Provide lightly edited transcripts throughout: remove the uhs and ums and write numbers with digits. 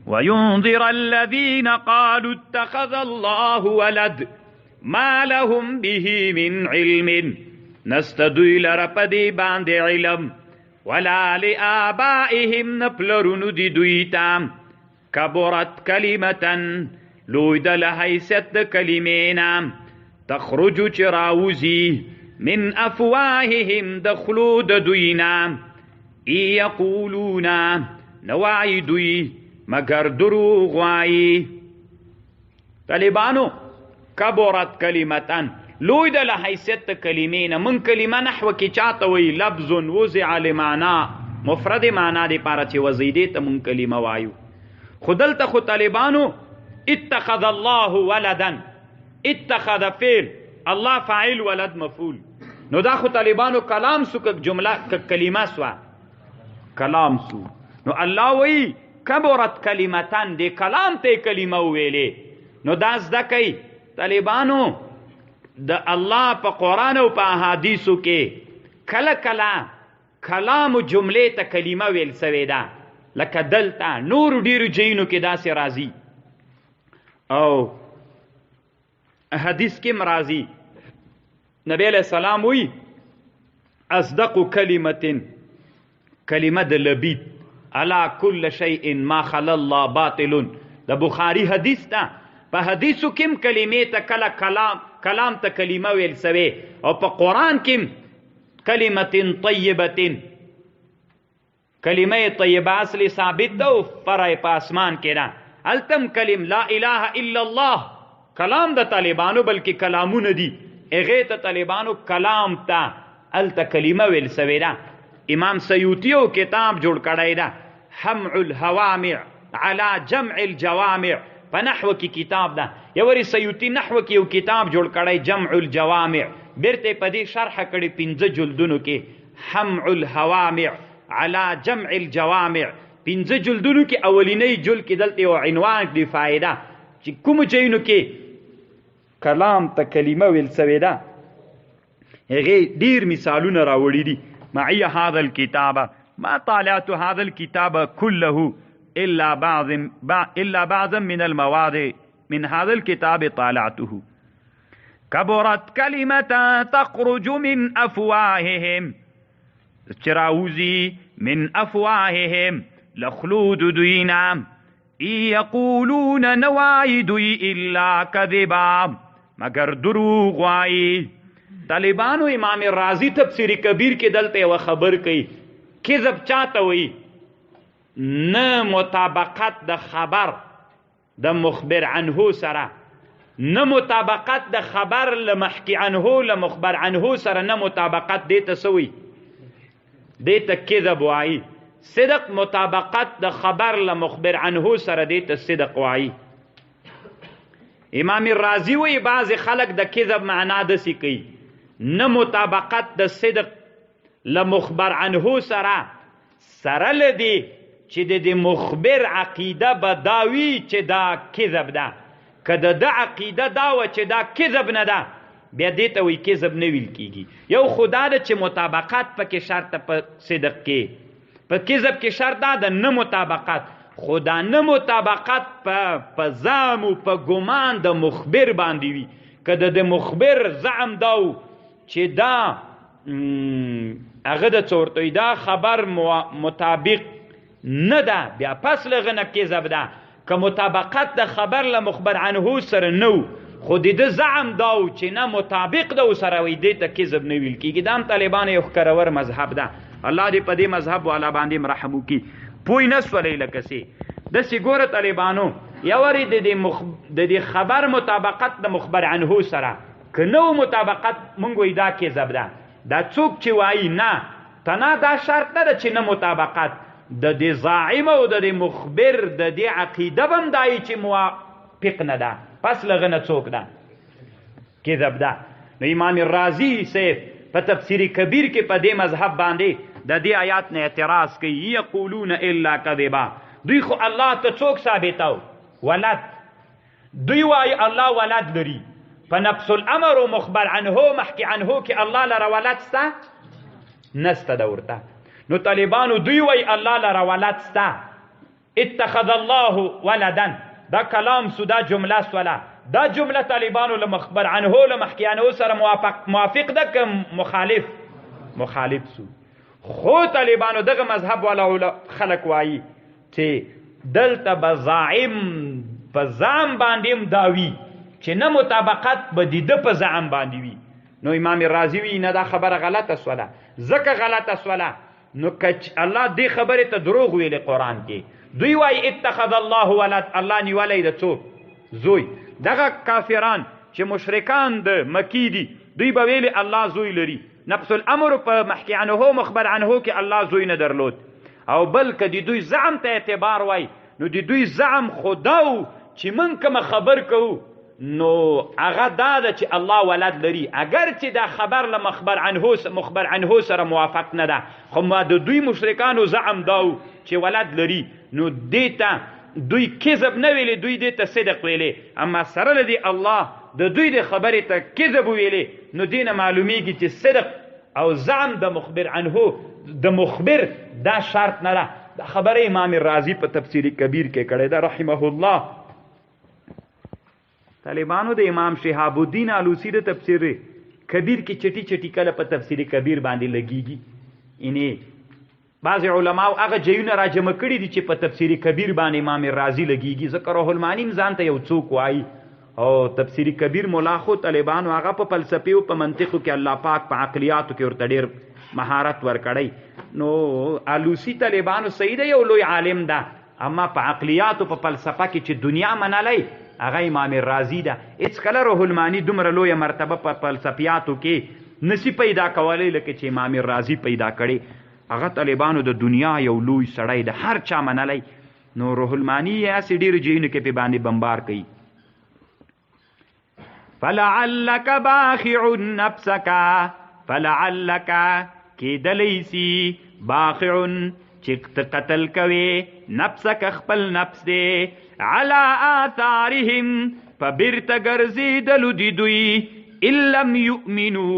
وينذر الذين قالوا اتخذ الله ولد ما لهم به من علم نستدوی لرپدی باندې علم ولا لآبائهم نپلرونو دی دویتام کبرت کلمتن لوی د لحیثیت د کلمینا تخرج چراوزی من افواههم دخلو د دوینا ای یقولون نوائی دوی مگر دروغ وائی. طالبانو کبرت کلمتن لوی د لحیثیت د کلمینا من کلمه نحو کی چاته وی لفظ وضع لمعنا مفرد معنا دی پاره چې وزیدې ته من کلمه وایو. خودلته خو طالبانو اتخذ الله ولدا اتخذ فعل الله فاعل ولد مفعول نو دا خو طالبانو کلام سو که جمله که کلمه سوا کلام سو نو الله وی کبرت کلمتان دی کلام ته کلمه ویلې نو دا زده کوي طالبانو د الله په قرآن او په احادیثو کې کله کله کلام جملې ته کلمه ویل سوی ده لکه دلته نور ډیرو ځایونو کې داسې راځي او حدیث کې مرازی نبی علیہ السلام وی اصدق کلمت کلمه د لبید علا کل شیء ما خلا الله باطل د بخاری حدیث ده. په حدیثو کې کلمې ته کله کلام ته کلمه ویل سوی او په قرآن کې کلمت طیبه کلمه طیبه اصلی ثابت ده او فرع په اسمان کې ده. التم کلم لا اله الا الله کلام د طالبانو بلکې کلامونه دي اغه ته طالبانو کلام ته الته کلمه ویل سوی ده. امام سیوطی او کتاب جوړ کړی ده حمع الهوامع على جمع الجوامع په نحو کې کتاب ده. یوري سیوطی نحو کې یو کتاب جوړ کړی جمع الجوامع بیرته په دې شرح کړي 15 جلدونو کې حمع الهوامع على جمع الجوامع 15 جلدونو کې اولینی جلد کې دلته یو عنوان دی فائدہ چې کوم ځایونو کې کلام ته کلمه ویل سوی ده هغه ډیر مثالونه راوړي دي. معي هذا الكتاب ما طالعت هذا الكتاب كله إلا بعضا من المواضع من هذا الكتاب طالعته كبرت كلمة تخرج من أفواههم چراوزی من افواههم لخلود دوینا یقولون نوائی دوی الا کذبا مگر دروغ وائی. طالبانو امام رازی تفسیر کبیر کې دلته و خبر کوي کذب چاته وي نه مطابقت د خبر د مخبر عنه سره نه مطابقت د خبر لمحکی عنه لمخبر عنه سره نه مطابقت دیتا سوی دیتا کذب وائی. صدق مطابقت د خبر لمخبر عنه سره دیتا صدق وائی. امام رازی وی بعض خلق د کذب معنا دسی کوي نه مطابقت د صدق لمخبر عنه سره لدی چې د مخبر عقیده بداوی چې دا کذب ده که د عقیده دا و چې دا کذب نه ده بیا دې ته وی کذب نه ویل کیږي. یو خدا ده چې مطابقت پکې شرط په صدق کې په کذب کې شرط ده نه مطابقت خدا نه مطابقت په زعم او په ګمان د مخبر باندې وي که د مخبر زعم داو چې دا هغه د څورتوی دا خبر مطابق نه ده بیا پس لغه نه کذب ده که مطابقت د خبر له مخبر عنه سره نو خو د زعم داو چې نه مطابق ده سره وي دې ته کذب نه ویل کیږي. دا هم طالبان یو ښکرور مذهب ده. الله دې په دې مذهب والا باندې رحم وکړي. پوی نه سولې لکه سي داسې ګوره طالبانو یورې د دې خبر مطابقت د مخبر عنه سره که نو مطابقت مونږ وایي دا کذب ده. دا څوک چې وایي نه تنا دا شرط نه ده چې نه مطابقت د دې زاعم او د دې مخبر د دې عقیده به هم دایي چې موافق نه ده پس لغه نه څوک ده کذب ده. نو امام رازی صاحب په تفسیر کبیر کې په دې مذهب باندې د دې آیات نه اعتراض کوي یقولون الا کذبا. دوی خو الله ته څوک ثابتاو ولد دوی وایي الله ولد لري په نفس الامر و مخبر عنه محکی عنه کې الله لره ولد سته نسته ده ورته. نو طالبانو دوی وایي الله لره ولد سته اتخذ الله ولدا دا کلام سو دا جمله سوله دا جمله طالبانو له مخبر عنه له محکیانو سره موافق ده که مخالف سو خو طالبانو دغه مذهب والا خلق وایي چې دلته به زعیم په زعم باندې هم داوي چې نه مطابقت به د ده په زعم باندې وي نو امام رازي وی نه دا خبره غلطه سوله ځکه غلطه سوله نو الله دې خبرې ته دروغ ویلې قرآن کې دوی وایي اتخذ الله ولد الله نیولی د څوک زوی دغه کافران چې مشرکان د مکی دي دوی به ویلې الله زوی لري نفس الامر په محکی عنه مخبر عنه کې الله زوی نه درلود او بلکې د دوی زعم ته اعتبار وای نو د دوی زعم خداو چې من کوم خبر کوو نو هغه دا ده چې الله ولد لري اگر چې دا خبر له مخبر عنه سره موافق نه ده خو ما د دوی مشرکانو زعم داو چې ولد لري نو دیتا دوی کذب نه ویلې دوی دیتا صدق ویلې اما سره لدی الله د دوی د خبرې ته کذب ویلې نو دینه معلومیږي چې صدق او زعم د مخبر عنه د مخبر دا شرط نه ده دا خبره امام رازی په تفسیر کبیر کې کړې ده رحمه الله طالبانو د امام شهاب الدین علوسی د تفسیر کبیر کې چټي چټي کله په تفسیر کبیر باندې لګیږي انې بعض علماء هغه جیونه را جمع کړي دي چې په تفسیر کبیر باندې امام رازی لګیږي ذکر روح المعانی ځان ته یو څوک وایي او تفسیر کبیر مولا خو طالبانو هغه په فلسفه او په منطقو کې الله پاک په عقلیاتو کې ورته ډېر مهارت ورکړی نو علوسی طالبانو صحیح دی یو لوی عالم ده اما په عقلیاتو په فلسفه کې چې دنیا منلی هغه امام رازی ده هیڅ کله روح المعانی دومره لویه مرتبه په فلسفیاتو کې نسی پیدا کولی لکه چې امام رازی پیدا کړي هغه طالبانو د دنیا یو لوی سړی د هر چا منلی نو روح المعانی یې هسې ډېرو ځایونو کې پې باندې بمبار کوي فلعلک باخع نفسک فلعلک کیدلی سی باخع چې قتل کوي نفسک خپل نفس دی علی آثارهم فبرته ګرځېدلو د دوی ان لم یؤمنو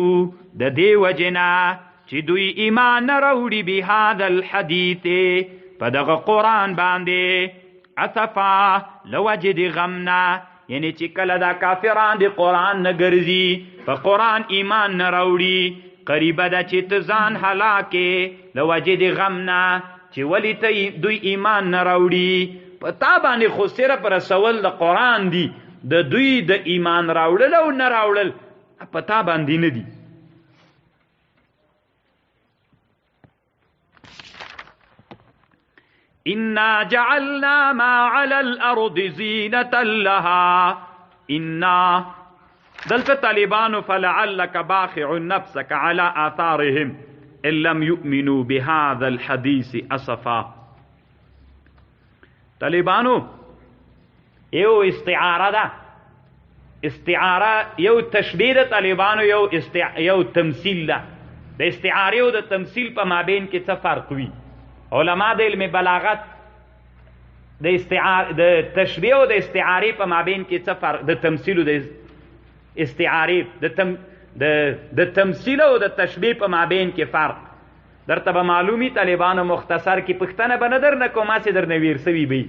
د دې وجنا چې دوی ایمان نه راوړي بهذا الحدیث په دغه قرآن باندې اسفا لوجه د غمنا یعنی چې کله دا کافران د قرآن نه ګرځي په قرآن ایمان نه راوړي قریبه ده چې ته ځان هلاکې لوجه د غمنا چې ولې ته دوی ایمان نه راوړي په تا باندې خو صرف رسول د قرآن دی د دوی د ایمان راوړل او نه راوړل په تا باندې نه دي انا جعلنا ما على الارض زینة لها انا دلته طالبانو فلعلك باخع نفسك على آثارهم ان لم يؤمنوا بهذا الحديث اسفا طالبانو یو استعاره ده استعاره یو تشبیه ده طالبانو یو تمثیل ده د استعاره او د تمثیل په مابین کې څه فرق وي علما د علم بلاغت د تشبیه او د استعاره په مابین کې څه فرق د تمثیل او د استعاره د تمثیل او د تشبیه په مابین کې فرق درته به معلومی طالبانو مختصر کې پښتنه به نه درنه کوم هسې درنه ویر سوي وي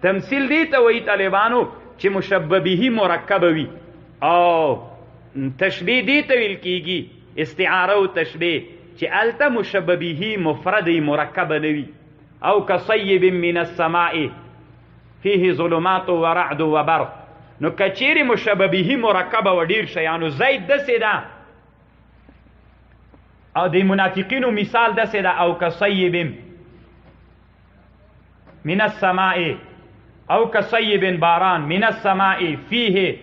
تمثیل دی ته وایي طالبانو چې مشبه به مرکب وي او تشبیه دی ته ویل کېږي استعاره او تشبیه چې هلته مشبه به مفرد مرکب نه وي او کصیب من السماء فيه ظلمات ورعد وبرق نو کچیرې مشبه به مرکبه و ډېر شیانو زید داسې ده او د منافقینو مثال داسې ده او کصیب من السماء او کصیب باران من السماء فيه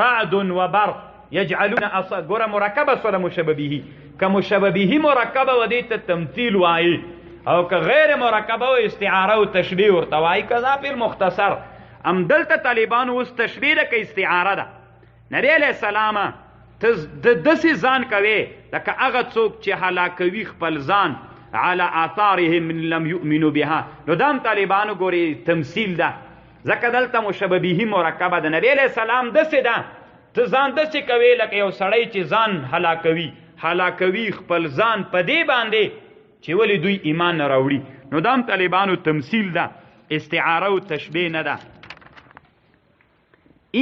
رعد وبرق یجعلون ګوره مرکبه سره مشبه به که مشبه به مرکبه و دې ته تمثیل وایي او که غیر مرکبه و استعاره و تشبیه ورته وایي کذا فی المختصر دلته طالبانو اوس تشبیه ده که استعاره ده نبی علیه السلام ته داسې ځان کوې لکه هغه څوک چې هلاکوي خپل ځان على آثارهم من لم یؤمنوا بها نو دا هم طالبانو ګورې تمثیل ده ځکه دلته مشبه به مرکبه ده نبی علیه السلام داسې ده ته ځان داسې کوې لکه یو سړی چې ځان هلاکوي خپل ځان په دې باندې چې ولې دوی ایمان نه راوړي نو دا هم طالبانو تمثیل ده استعاره او تشبیه نه ده.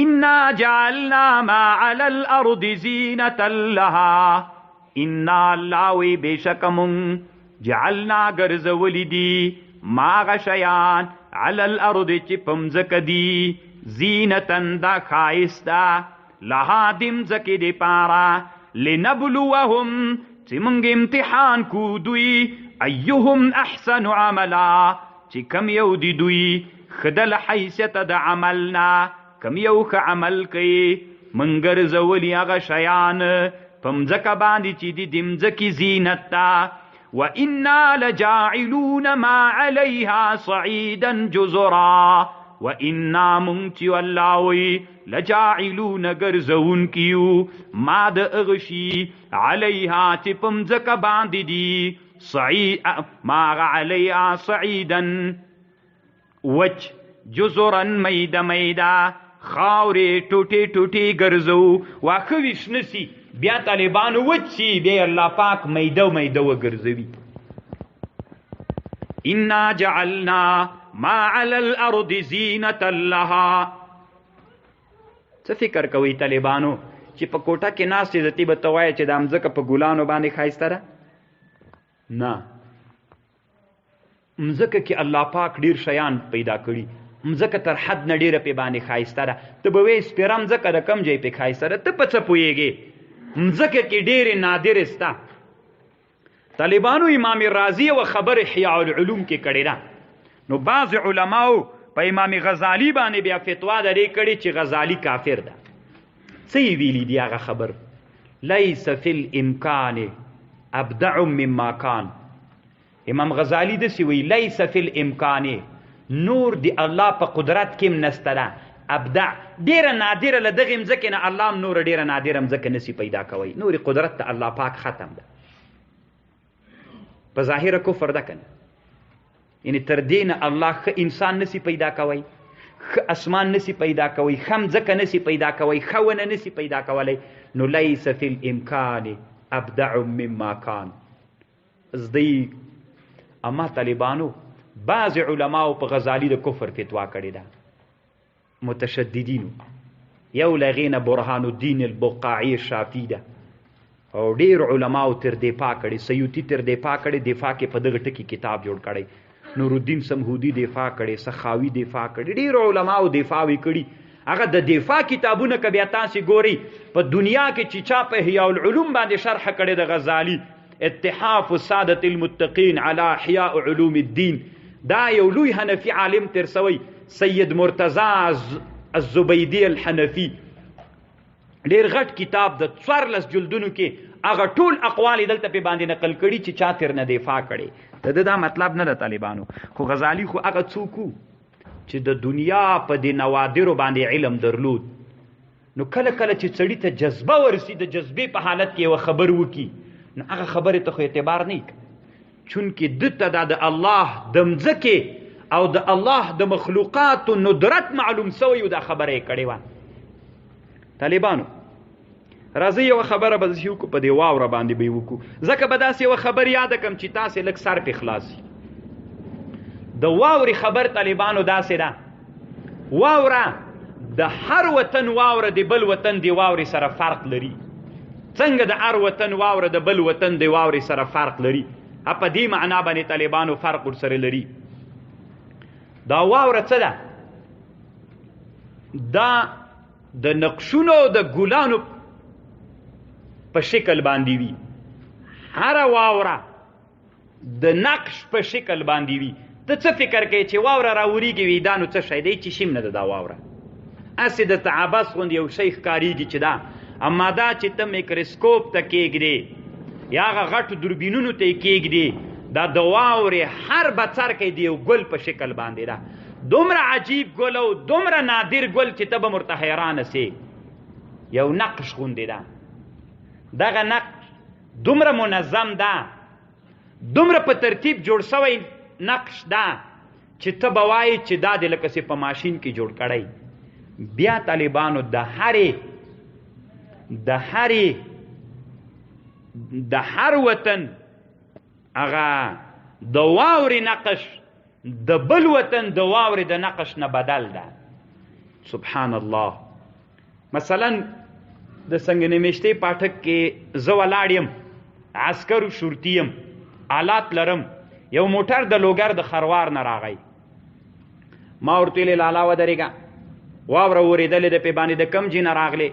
انا جعلنا ما على الارض زینة لها، انا الله وی بشکمون جعلنا گرزولی دی ما غشیان على الارض چی پمزک دی زینتن دا خائستا لها دمزک دی پارا لنبلوهم چی منگ امتحان کو دوی ایهم احسن عملا چی کم یو دی دوی خدل حیثیت دا عملنا کم یو خ عمل کئی منگر زولی غشیان پمزک باندی چی دی دمزکی زینتا وَإِنَّا لَجَاعِلُونَ مَا عَلَيْهَا صَعِيدًا جُزُرًا وَإِنَّا مُنْتِيُ اللَّهُ لَجَاعِلُونَ گرزون کیو ما د اغشی علیها تپم زک باند دی صعید ما علیها صعیدا وچ جزرا میدا میدا خاوری ټوټی ټوټی گرزو واخویش نسی بیا طالبانو وچی بیا الله پاک میدو میدو گرزوی. انا جعلنا ما علی الارض زینة لها. څه فکر کوي طالبانو چې په کوټه کې ناستې زتی به ته وایې چې د مځکه په ګلانو باندې ښایسته ده؟ نه، مځکه کې الله پاک ډیر شیان پیدا کړي، مځکه تر حد نه ډیره پې باندې ښایسته ده. ته به وایې سپېره مځکه د کم ځای پې ښایسته ده، ته په څه پوهېږې؟ مځکه کې ډېرې نادرې سته. طالبانو امام رازی و خبر احیاء العلوم کې کړې ده، نو بعض علماو په امام غزالی باندې بیا فتوا درې کړې چې غزالی کافر ده. څه یې ویلي دي هغه خبر؟ لیس فی الامکان ابدع مما کان. امام غزالی داسې وایي لیس فی الامکان، نور دی الله په قدرت کې هم نسته ده، ابدع ډیره نادره له دغې مځکې نه الله هم نوره ډیره نادره مځکه نسی پیدا کوي. نورې قدرت ته الله پاک ختم ده. په ظاهره کفر ده که نه؟ یعنې تر دې نه الله ښه انسان نسی پیدا کوي، ښه اسمان نسی پیدا کوي، ښه مځکه نسی پیدا کوي، ښه ونه نسی پیدا کولی. نو لیس فی الامکان ابدع مما کان. زدی اما طالبانو بعض علماو په غزالی د کفر فتوا کړې ده، متشددینو. یو لغینه برهان الدین البقاعی شافی ده او ډیر علماو تر دفاع کړي. سیوطی تر دفاع کړي، دفاع کې په دغه ټکي کتاب جوړ کړی. نور الدین سمهودی دفاع کړي، سخاوي دفاع کړي، ډیر علماو دفاع وی کړي. هغه د دفاع کتابونه که بیا تاسې ګورئ په دنیا کې چې چا په احیاء العلوم باندې شرح کړی د غزالی اتحاف السادة المتقین علی احیاء علوم الدین، دا یو لوی حنفي عالم تر سوی سید مرتضی الزبیدی الحنفی، ډیر غټ کتاب د 14 جلدونو کې هغه ټول اقوال دلته په باندې نقل کړي چې چا تر نه دفاع کړي. دا مطلب نه د طالبانو، خو غزالی خو هغه څوک چې د دنیا په دې نوادرو باندې علم درلود. نو کله کله چې سړي ته جذبه ورسي، د جذبې په حالت کې یوه خبر وکړي، نو هغه خبرې ته خو اعتبار نه کوي، چونکې ده ته دا د الله د مځکې او د الله د مخلوقاتو ندرت معلوم سوی و، دا خبره یې کړې وه. طالبانو راځئ یوه خبره به داسې وکړو، په دې واوره باندې به یې وکړو، ځکه به داسې یوه خبر یاده کړم چې تاسې لږ سر پې خلاص شي. د واورې خبر طالبانو داسې ده، واوره د هر وطن واوره د بل وطن د واورې سره فرق لري. څنګه د هر وطن واوره د بل وطن د واورې سره فرق لري، په دې معنا باندې طالبانو فرق ورسره لري. دا واوره څه ده؟ دا د نقشونو د ګلانو په شکل باندې وي. هره واوره د نقش په شکل باندې وي. ته څه فکر کوې چې واوره راورېږي وي دا نو څه شی دی؟ چې شیم نه ده دا واوره، هسې درته عبث غوندې یو شی ښکارېږي چې دا، اما دا چې ته میکروسکوپ ته کېږدې یا هغه غټو دوربینونو ته یې کېږدې، دا د واورې هر بڅرکی د یو ګل په شکل باندې ده. دومره عجیب ګل او دومره نادر ګل چې ته به ورته حیرانه سې. یو نقش غوندې ده، دغه نقش دومره منظم ده، دومره په ترتیب جوړ سوی نقش ده چې ته به وایې چې دا د لکه سې په ماشین کې جوړ کړی. بیا طالبانو د هر وطن هغه د واورې نقش د بل وطن د واورې د نقش نه بدل ده. سبحان الله. مثلا د سنگنمیشتې پاټک کې زه ولاړ یم، عسکرو شرطي یم، آلات لرم، یو موټر د لوګر د خروار نه راغی. ما ورته ویلې لالا ودرېږه، واوره ورېدلې ده پې باندې د کم ځای نه راغلې؟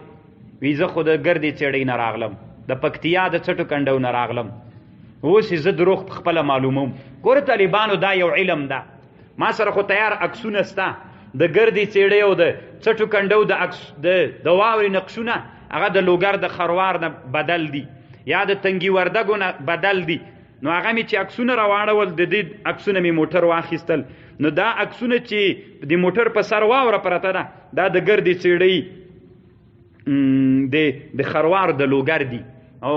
وي زه خو د ګردې څېړۍ نه راغلم، د پکتیا د څټو کنډو نه راغلم. اوس یې زه دروغ پخپله معلوموم. ګوره طالبانو دا یو علم ده. ما سره خو تیار عکسونه شته د ګردې څېړۍ او د څټو کنډو د واورې نقشونه، هغه د لوګر د خروار نه بدل دي یا د تنګي وردګو نه بدل دي. نو هغه مې چې عکسونه راواړول، د دې عکسونه مې موټر واخیستل. نو دا عکسونه چې د موټر په سر واوره پرته ده، دا د ګردې څېړۍ د خروار د لوګر دي، او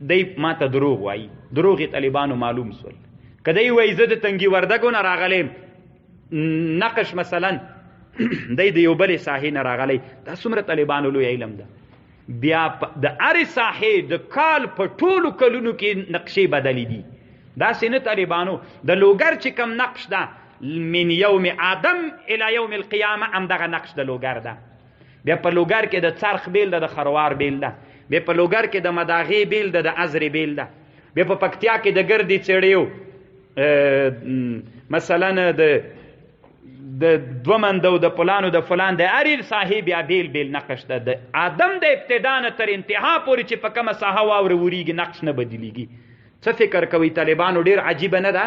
دی ما ته دروغ وایي. دروغ یې طالبانو معلوم سول. که دی وایي زه د تنګي وردګو نه راغلی نقش مثلا دی د یو بلې ساحې نه راغلی، دا څومره طالبانو لوی علم ده. بیا د هرې ساحې د کال په ټولو کلونو کې نقشې بدلې دي. داسې نه طالبانو د لوګر چې کم نقش ده من یوم آدم الی یوم القیامه همدغه نقش د لوګر ده. بیا په لوګر کې د څرخ بیل ده، د خروار بیل ده. بیا په لوګر کې د مداغې بیل ده، د ازرې بیل ده. بیا په پکتیا کې د ګردې څېړیو مثلا د دوه مندو د پلانو د فلان د هرې ساحې بیا بیل بیل نقش ده. د آدم د ابتدا نه تر انتها پورې چې په کومه ساحه واوره ورېږي نقش نه بدلېږي. څه فکر کوئ طالبانو؟ ډېر عجیبه نه ده؟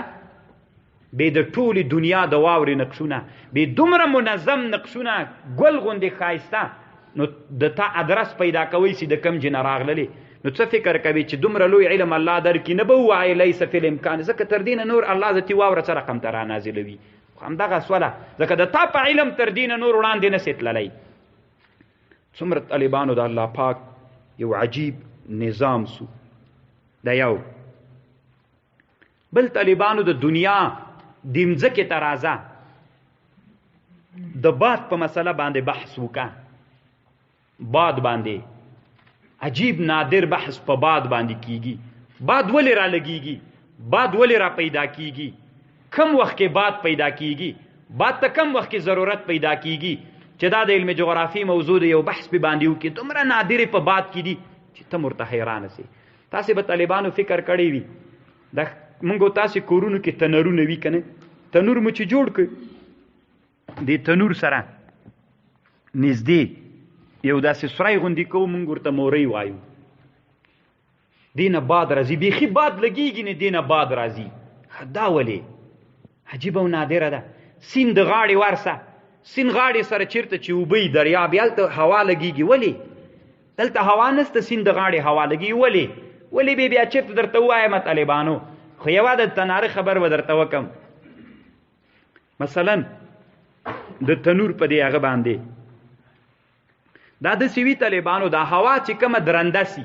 بې د ټولې دنیا د واورې نقشونه، بې دومره منظم نقشونه ګل غوندې ښایسته، نو د تا ادرس پیدا کوئ چې د کم ځای نه راغللې. نو څه فکر کوي چې دومره لوی علم الله درکړي؟ نه به ووایي لیس فی الامکان، ځکه تر دې نه نور الله ذاتي واوره څه رقم ته رانازلوي. همدغه سوله، ځکه د تا په علم تر دې نه نور وړاندې نسې تللی. څومره طالبانو د الله پاک یو عجیب نظام سو. دا یو. بل طالبانو د دنیا د مځکې ته راځه، د باد په مسله باندې بحث وکړه. باد باندې عجیب نادر بحث په باد باندې کیږي. باد ولې را لګیږي؟ باد ولې را پیدا کیږي؟ کم وخت کې باد پیدا کیږي؟ باد ته کم وخت کې ضرورت پیدا کیږي؟ چې دا د علم جغرافي موضوع د یو بحث په باندې وکړي. دومره نادرې په باد کې دي چې ته ورته حیرانه سې. تاسې به طالبانو فکر کړی وي دا مونږ تاسې کورونو کې تنورونه وي که نه؟ تنور مو چې جوړ کړ، د تنور سره نږدې یو داسې سوری غوندې کوو، مونږ ورته مورۍ وایو. دې نه باد راځي، بیخي باد لګېږي نه، دې نه باد راځي. دا ولې عجیبه او نادره ده. سیند د غاړې ورسه، سیند غاړې سره چېرته چې اوبه یي دریاب، هلته هوا لګېږي. ولې دلته هوا نسته، سیند د غاړې هوا لګېږي. ولې به بیا چېرته درته ووایم طالبانو؟ خو یوه د تناره خبر به درته وکم. مثلا د تنور په دې هغه باندې دا داسې وي طالبانو، دا هوا چې کومه درنده سي،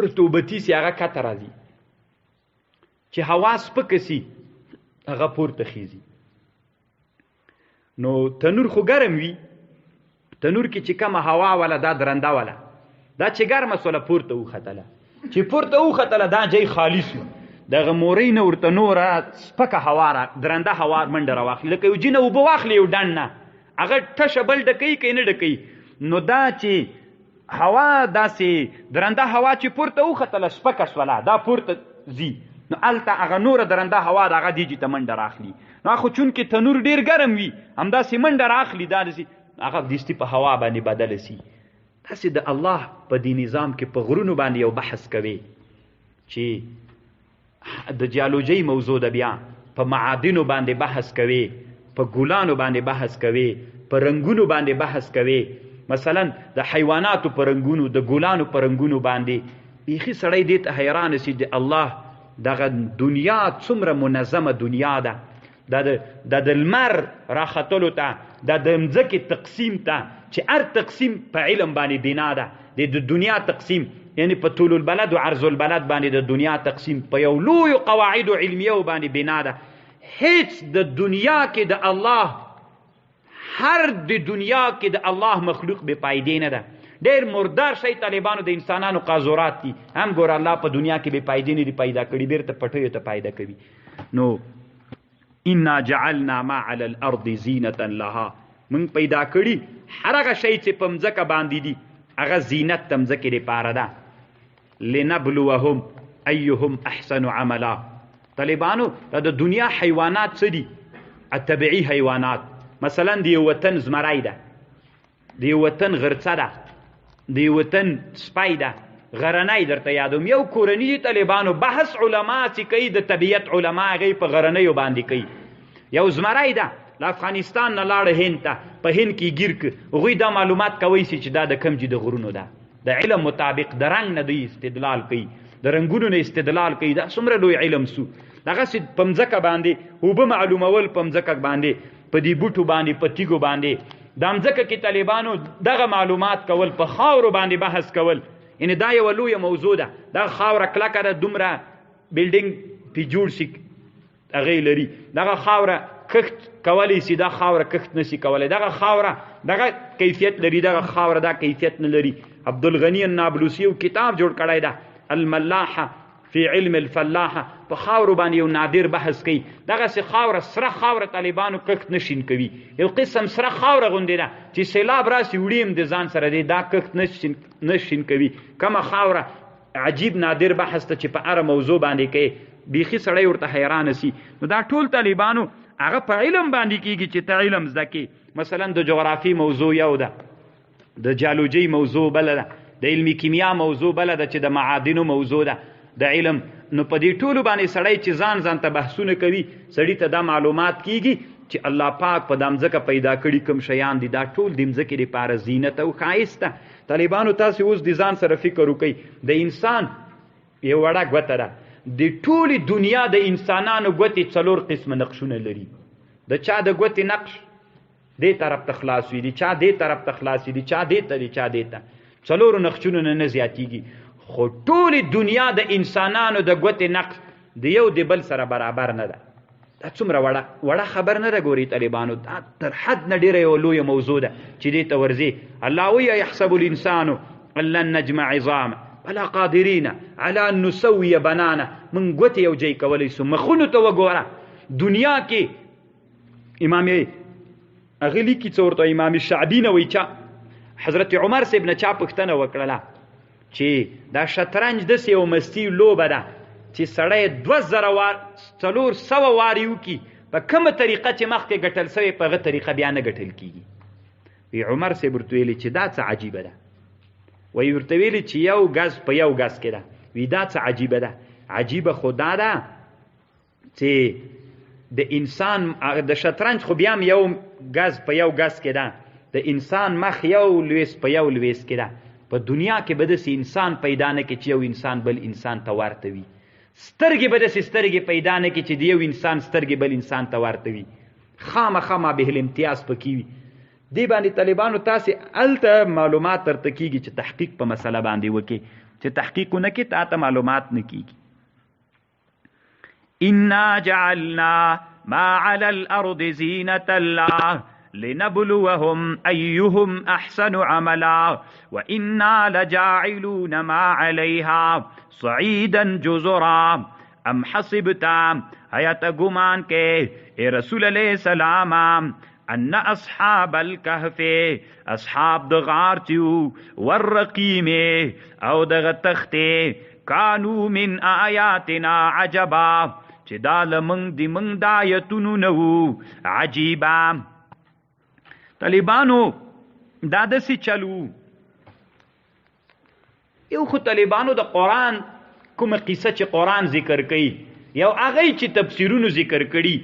رطوبتي سي، هغه کته راځي. چې هوا سپکه سي هغه پورته خیزي. نو تنور خو ګرم وي، تنور کې چې کومه هوا ولا دا درنده ولا دا چې ګرمه سوله پورته وختله، چې پورته وختله دا ځای خالي سو، دغه مورۍ نه ورته نوره سپکه هوا را درنده هوا منډه راواخلي. لکه یو جینه اوبه واخلي یو ډنډ نه، هغه ټشه بل ډکوي که نه ډکوي. نو دا چې هوا داسې درنده هوا چې پورته وختله سپکه سوله، دا پورته ځي، نو هلته هغه نوره درنده هوا د هغه دیجې ته منډه راخلي. نو خو چونکې تنور ډېر ګرم وي، همداسې منډه راخلي، دا داسې هغه دستي په هوا باندې بدله سي. داسې د الله په دې نظام کې په غرونو باندې یو بحث کوي چې د جیالوجۍ موضوع ده، بیا په معادنو باندې بحث کوي، په ګلانو باندې بحث کوي، په رنګونو باندې بحث کوي. مثلا د حیواناتو په رنګونو، د ګلانو په رنګونو باندې بیخي سړی دې ته حیران سي د الله دغه دنیا څومره منظمه دنیا ده. د لمر راختلو ته، د مځکې تقسیم ته، چې هر تقسیم په علم باندې بنا ده. د دنیا تقسیم یعنی په طول البلد و عرض البلد باندې د دنیا تقسیم په یو لویو قواعد علمیه باندې بنا ده. هیڅ د دنیا کې د الله، هر د دنیا کې د الله مخلوق بې پایدې نه ده. ډېر مردار شی طالبانو د انسانانو قاذورات دي، هم ګوره الله په دنیا کې بې پایدې نه دي پیدا کړي، بیرته پټیو ته پیدا کوي. نو انا جعلنا ما علی الارض زینتا لها، من پیدا کړي هر هغه شی چې په مځکه باندې دي هغه زینت د مځکې لپاره ده. لنبلوهم ایهم احسن عملا. طالبانو د دنیا حیوانات څه دي؟ طبیعي حیوانات. مثلا د یو وطن زمری ده، د یو وطن غرڅه ده، د یو وطن سپی ده، غرنی درته یادوم. یو کورني دي طالبانو بحث علما چې کوي د طبیعت علما هغې په غرنیو باندې کوي. یو زمری ده له افغانستان نه لاړه هند ته، په هند کې ګیر که هغوی دا معلومات کوي چې دا د کم د غرونو ده. د علم مطابق د رنګ نه دوی استدلال کوي، د رنګونو نه استدلال کوي. دا څومره لوی علم سو. دغسې په مځکه باندې اوبه معلومول، په مځکه باندې په دې بوټو باندې په تیږو باندې دا مځکه کې طالبانو دغه معلومات کول، په خاورو باندې بحث کول. یعنې دا یوه لویه موضوع ده. دا خاوره کلکه ده، دومره بلډینګ پې جوړ شي هغې لري. دغه خاوره کښت کولی شي، دا خاوره کښت نشي کولی. دغه خاوره دغه کیفیت لري، دغه خاوره دا کیفیت نه لري. عبدالغنی النابلوسی یو کتاب جوړ کړی ده، الملاحه فی علم الفلاحه. په خاورو باندې یو نادر بحث کوي. دغسې خاوره سره خاوره طالبانو کښت نه شین کوي. یو قسم سره خاوره غوندې ده چې سیلاب راسي وړي هم د ځان سره دی، دا کښت نه شین کوي. کومه خاوره عجیب نادر بحث ته چې په هره موضوع باندې کوي، بیخي سړی ورته حیرانه سي. نو دا ټول طالبانو هغه په علم باندې کېږي چې ته علم زده کړې. مثلا د جغرافي موضوع یو ده، د جیولوژي موضوع بله ده، د علمي کیمیا موضوع بله ده چې د معادنو موضوع ده د علم. نو په دې ټولو باندې سړی چې ځان ته بحثونه کوي، سړي ته دا معلومات کېږي چې الله پاک په دا مځکه پیدا کړي کوم شیان دي، دا ټول د مځکې لپاره زینت او ښایست ده. طالبانو تاسې اوس د ځان سره فکر وکئ، د انسان یو وړه ګوته ده. د ټولې دنیا د انسانانو ګوتې 4 قسمه نقشونه لري. د چا د ګوتې نقش دې طرف ته خلاص وي، د چا دې طرف ته خلاص وي، د چا دې ته، د چا دې ته. 4 نقشونه نه زیاتېږي. خو ټولې دنیا د انسانانو د ګوتې نقش د یو د بل سره برابر نه ده. دا څومره وړه خبر نه ده. ګورئ طالبانو دا تر حد نه ډېره یوه لویه موضوع ده چې دې ته ورځي. الله وایي یحسب الانسان ان لن نجمع عظامه بلا قادرین علی ان نسوی بنانه. من ګوتې یو ځای کولی سو. مخونو ته وګوره. دنیا کې امام هغه لیکي څه ورته امام شعبي نه وایي چا حضرت عمر صاحب نه چا پوښتنه وکړله چې دا شطرنج داسې یو مستي لوبه ده چې سړی 400 وارې وکړي، په کومه طریقه چې مخکې ګټل سوی په هغه طریقه بیا نه ګټل کېږي. وی عمر صاحب ورته ویلي چې دا څه عجیبه ده. وی ورته ویلي چې یو ګز په یو ګز کې ده. وی دا څه عجیبه ده. عجیبه خو دا ده چې د انسان د شطرنج خو بیا هم یو ګز په یو ګز کې ده، د انسان مخ یو لویس په یو لویس کې ده. په دنیا کې به داسې انسان پیدا نه کړي چې یو انسان بل انسان ته ورته وي. سترګې به داسې سترګې پیدا نه کړي چې د یو انسان سترګې بل انسان ته ورته وي. خامخا مابه الامتیاز پکې وي. دې باندې طالبانو تاسې هلته معلومات درته کېږي چې تحقیق په مسله باندې وکړي. چې تحقیق ونه کړي تا ته معلومات نه کېږي. انا جعلنا ما على الارض زینة الله لنبلوهم أيهم أحسن عملا وإنا لجاعلون ما عليها صعيدا جزرا. ام حسبتا حیات گمان کے اے رسول علیہ السلام ان اصحاب الكهف اصحاب د غار چیو والرقیم او دغه تخته کانو من آیاتنا عجبا چې دا لمنګ دی منګ د آیتونو نو عجیبا. طالبانو دا داسې چلو. یو خو طالبانو د قرآن کومه قصه چې قرآن ذکر کوي، یو هغه چې تفسیرونو ذکر کړي،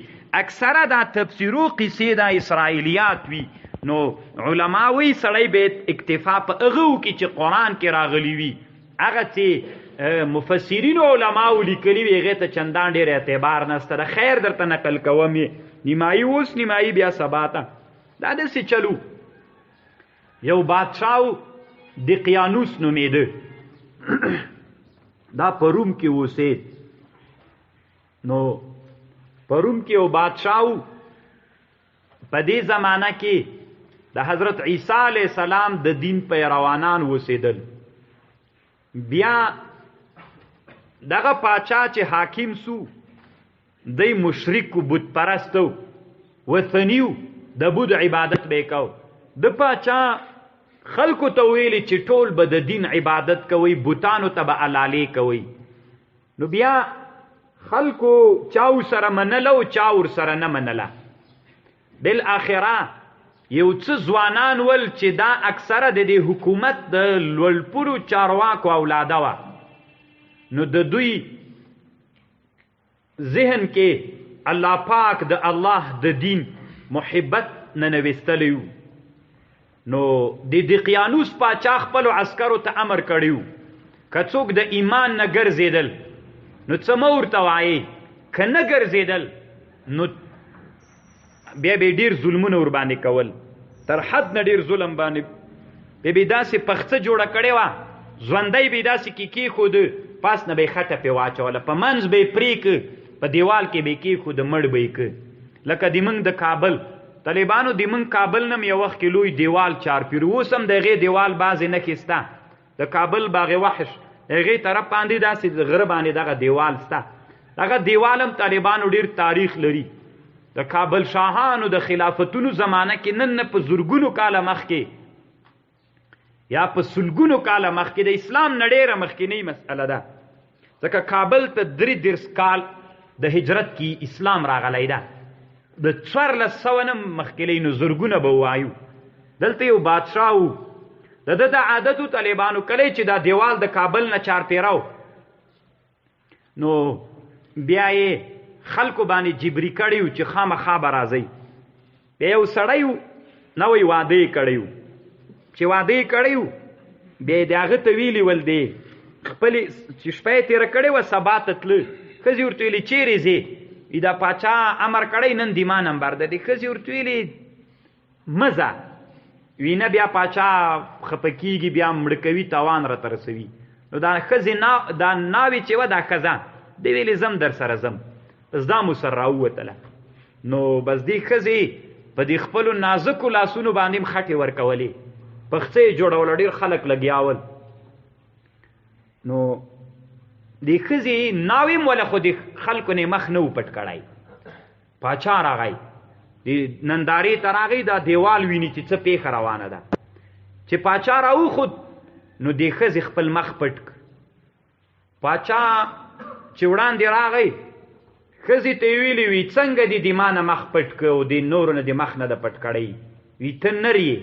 اکثره دا تفسیرو قصې دا اسرائیلیات وي. نو علما وی سړی به اکتفا په هغه وکړي چې قرآن کې راغلی وي. هغه چې مفسرینو علماو لیکلي وي هغې ته چندان ډېر اعتبار نشته ده. خیر درته نقل کوم یې، نیمایي اوس نیمایي بیا سبا ته. دا داسې چلو. یو بادشاو دقیانوس نومېده، دا په روم کې اوسېد. نو په روم کې یو بادشاو، په دې زمانه کې د حضرت عیسی علیه السلام د دین پیروانان اوسېدل. بیا دغه پاچا چې حاکم سو، دی مشرک و بت پرستو وثنیو د بت عبادت به کو د پاچا خلکو ته ویلي چې ټول به د دین عبادت کوي بوتانو ته به علالې کوي نو بیا خلکو چاو سره منله او چا ور سره نه منله بالاخره یو څه ځوانان ول چې دا اکثره د دې حکومت د لوړپوړو چارواکو اولاده وه نو د دوی ذهن کې الله پاک د الله د دین محبت ننویستلی و نو د دقیانوس پاچا خپلو عسکرو ته امر کړی که څوک د ایمان نه ګرځېدل نو څه مه ورته وایې که نه ګرځېدل نو بیا به ډېر ظلمونه ورباندې کول تر حد نه ډېر ظلم باندې بیا به داسې پخڅه جوړه کړې وه ژوندی به یې داسې کې کېښوده پاس نه به یې خټه پې واچوله په منځ به یې پرېږه په دیوال کې به یې کېښوده مړ به یې که لکه د موږ د کابل طالبانو د موږ کابل نم یو وخت کې لوی دیوال چارپیر اوس هم د هغې دیوال بعضې نه کېسته د کابل باغ وحش هغې طرف باندې داسې د غره باندې دغه دیوال سته دغه دیوال هم طالبانو ډېر تاریخ لري د کابل شاهانو د خلافتونو زمانه کې نن نه په زرګونو کاله مخکې یا په سلګونو کاله مخکې د اسلام نه ډېره مخکینۍ مسئله ده ځکه کابل ته 33 کال د هجرت کې اسلام راغلی ده د 1400 نه مخکې نو زرګونه به ووایو دلته یو بادشاه و د ده د عادتو طالبانو کلی چې دا دیوال د کابل نه چارپیره نو بیا یې خلکو باندې جبري کړی و چې خامخا به راځئ بیا یو سړی و نوی واده یې کړی و چې واده یې کړی و بیا یې د هغه ته ویلي ول دی خپلې چې شپه یې تېره کړې وه سبا ته تله ښځې ورته ویلې چیرې ځې دا پاچا امر کړی نن د ما نمبر ده د ښځې ورته ویلې مه ځه وي نه بیا پاچا خفه کېږي بیا مړه کوي تاوان راته رسوي نو دا ښځې دا ناوې چې وه دا ښځه دی ویلې ځم در سره ځم بس دا مو سره راووتله نو بس دې ښځې په دې خپلو نازکو لاسونو باندې هم خټې ورکولې پخڅه یې جوړوله ډېر خلک لګیاول نو دې ښځې ناوې هم وله خو د خلکو نه مخ نه و پټ کړی پاچا راغی د نندارې ته راغی دا دیوال ویني چې څه پیښه روانه ده چې پاچا راوخود نو دې ښځې خپل مخ پټ کړ پاچا چې وړاندې راغی ښځې ته یې ویلي وي څنګه دې د ما نه مخ پټ کړ او د نورو نه د مخ نه د پټ کړی وي ته نر یې